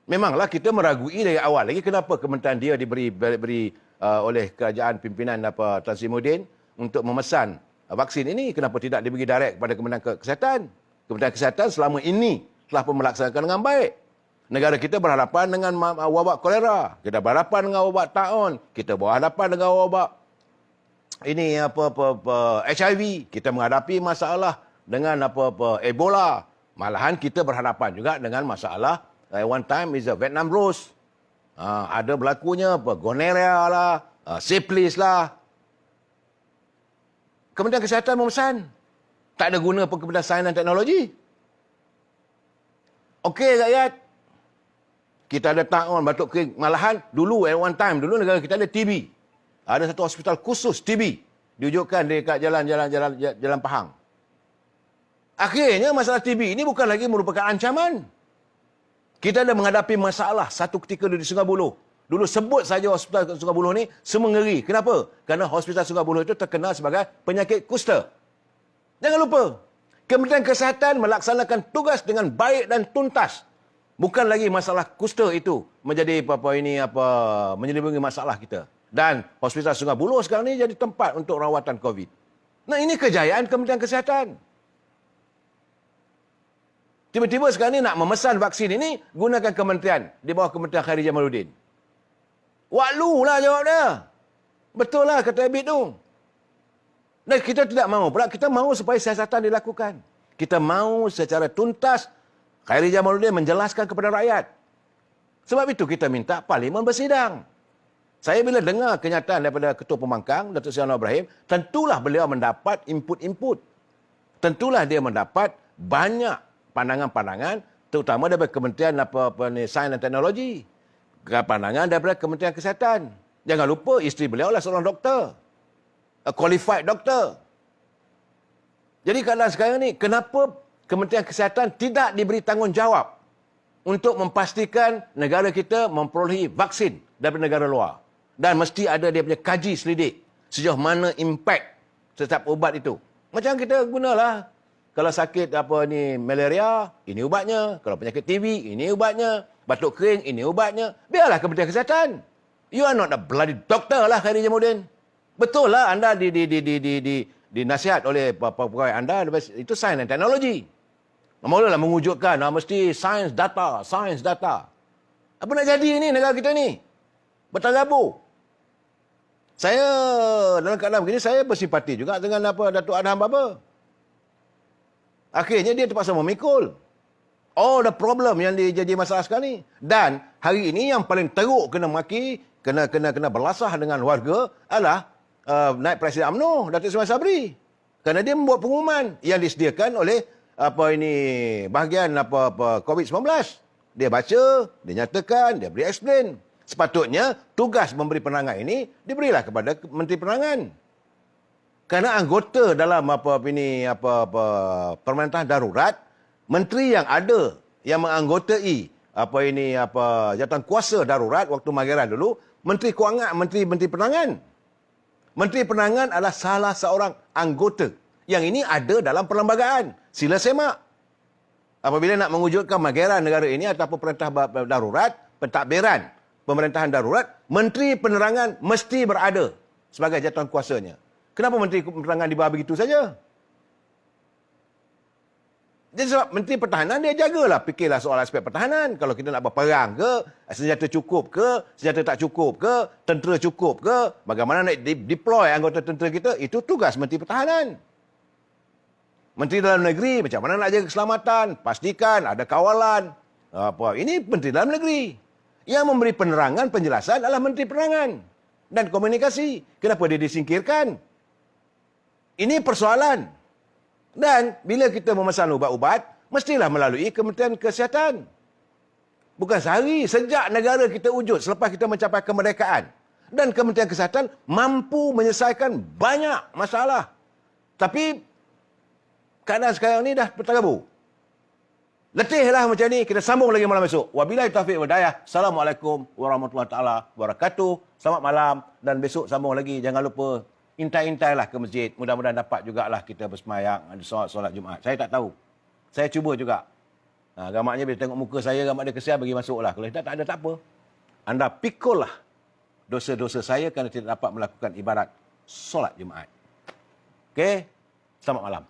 Memanglah kita meragui dari awal lagi kenapa kementerian dia diberi oleh kerajaan pimpinan Tan Sri Muhyiddin untuk memesan vaksin ini, kenapa tidak diberi direct kepada Kementerian Kesihatan? Kementerian Kesihatan selama ini telah melaksanakan dengan baik. Negara kita berhadapan dengan wabak kolera, kita berhadapan dengan wabak taun, kita berhadapan dengan wabak ini HIV, kita menghadapi masalah dengan Ebola. Malahan kita berhadapan juga dengan masalah one time is a Vietnam Rose. Ada berlakunya gonorrhea lah, syphilis lah. Kementerian Kesihatan memesan. Tak ada guna pun Kementerian Sains dan Teknologi. Okey rakyat. Kita ada taun batuk kering. Malahan dulu at one time, dulu negara kita ada TB. Ada satu hospital khusus TB. Diwujudkan dekat jalan Pahang. Akhirnya masalah TB ini bukan lagi merupakan ancaman. Kita ada menghadapi masalah satu ketika di Sungai Buloh. Dulu sebut saja hospital Sungai Buloh ni, semua ngeri. Kenapa? Kerana hospital Sungai Buloh itu terkenal sebagai penyakit kusta. Jangan lupa, Kementerian Kesihatan melaksanakan tugas dengan baik dan tuntas. Bukan lagi masalah kusta itu menjadi menyelubungi masalah kita. Dan Hospital Sungai Buloh sekarang ini jadi tempat untuk rawatan COVID. Nah, ini kejayaan Kementerian Kesihatan. Tiba-tiba sekarang ini nak memesan vaksin ini gunakan kementerian di bawah Kementerian Khairi Jamaluddin. Waklu lah jawab dia. Betul lah kata Abid tu. Dan kita tidak mahu pula. Kita mahu supaya siasatan dilakukan. Kita mahu secara tuntas Khairi Jamaluddin menjelaskan kepada rakyat. Sebab itu kita minta Parlimen bersidang. Saya bila dengar kenyataan daripada Ketua Pembangkang, Datuk Seri Anwar Ibrahim, tentulah beliau mendapat input-input. Tentulah dia mendapat banyak pandangan-pandangan, terutama daripada Kementerian Sains dan Teknologi. Pandangan daripada Kementerian Kesihatan. Jangan lupa isteri beliau adalah seorang doktor. A qualified doktor. Jadi keadaan sekarang ni, kenapa Kementerian Kesihatan tidak diberi tanggungjawab untuk memastikan negara kita memperolehi vaksin daripada negara luar? Dan mesti ada dia punya kaji selidik sejauh mana impak setiap ubat itu. Macam kita gunalah. Kalau sakit malaria, ini ubatnya. Kalau penyakit TB, ini ubatnya. Batuk kering, ini ubatnya. Biarlah Kementerian Kesihatan. You are not a bloody doctor lah, Khairi Jamaluddin. Betul lah anda dinasihat oleh pegawai anda, itu sains dan teknologi. Mulalah mewujudkan, mesti sains data. Apa nak jadi ni negara kita ni? Bertagabur. Saya dalam keadaan begini, saya bersimpati juga dengan Datuk Adham Baba. Akhirnya dia terpaksa memikul all the problem yang jadi masalah sekarang ni. Dan hari ini yang paling teruk kena maki, kena berlasah dengan warga adalah Naib Presiden UMNO, Datuk Seri Sabri. Kerana dia membuat pengumuman yang disediakan oleh bahagian COVID-19. Dia baca, dia nyatakan, dia beri explain. Sepatutnya tugas memberi penerangan ini diberilah kepada Menteri Penerangan. Kerana anggota dalam pemerintahan darurat, menteri yang ada yang menganggotai jawatan kuasa darurat waktu Mageran dulu, Menteri Kewangan, Menteri Penerangan. Menteri Penerangan adalah salah seorang anggota yang ini ada dalam perlembagaan. Sila semak. Apabila nak mewujudkan Mageran negara ini ataupun perintah darurat, pentadbiran pemerintahan darurat, Menteri Penerangan mesti berada sebagai jawatan kuasanya. Kenapa Menteri Penerangan dibawa begitu saja? Jadi sebab Menteri Pertahanan dia jagalah, fikirlah soal aspek pertahanan. Kalau kita nak berperang ke, senjata cukup ke, senjata tak cukup ke, tentera cukup ke, bagaimana nak deploy anggota tentera kita, itu tugas Menteri Pertahanan. Menteri Dalam Negeri, macam mana nak jaga keselamatan, pastikan ada kawalan. Ini Menteri Dalam Negeri. Yang memberi penerangan, penjelasan adalah Menteri Penerangan dan Komunikasi. Kenapa dia disingkirkan? Ini persoalan. Dan bila kita memesan ubat-ubat, mestilah melalui Kementerian Kesihatan. Bukan sehari, sejak negara kita wujud, selepas kita mencapai kemerdekaan. Dan Kementerian Kesihatan mampu menyelesaikan banyak masalah. Tapi, keadaan sekarang ni dah bertagabur. Letihlah macam ni, kita sambung lagi malam esok. Wabillahi taufiq wal hidayah. Assalamualaikum warahmatullahi taala wabarakatuh. Selamat malam dan besok sambung lagi. Jangan lupa intai-intailah ke masjid. Mudah-mudahan dapat jugalah kita bersemayang, ada solat Jumaat. Saya tak tahu. Saya cuba juga. Gamaknya bila tengok muka saya, gamak dia kesian, bagi masuklah. Kalau tak ada, tak apa. Anda pikullah dosa-dosa saya kerana tidak dapat melakukan ibadat solat Jumaat. Okey? Selamat malam.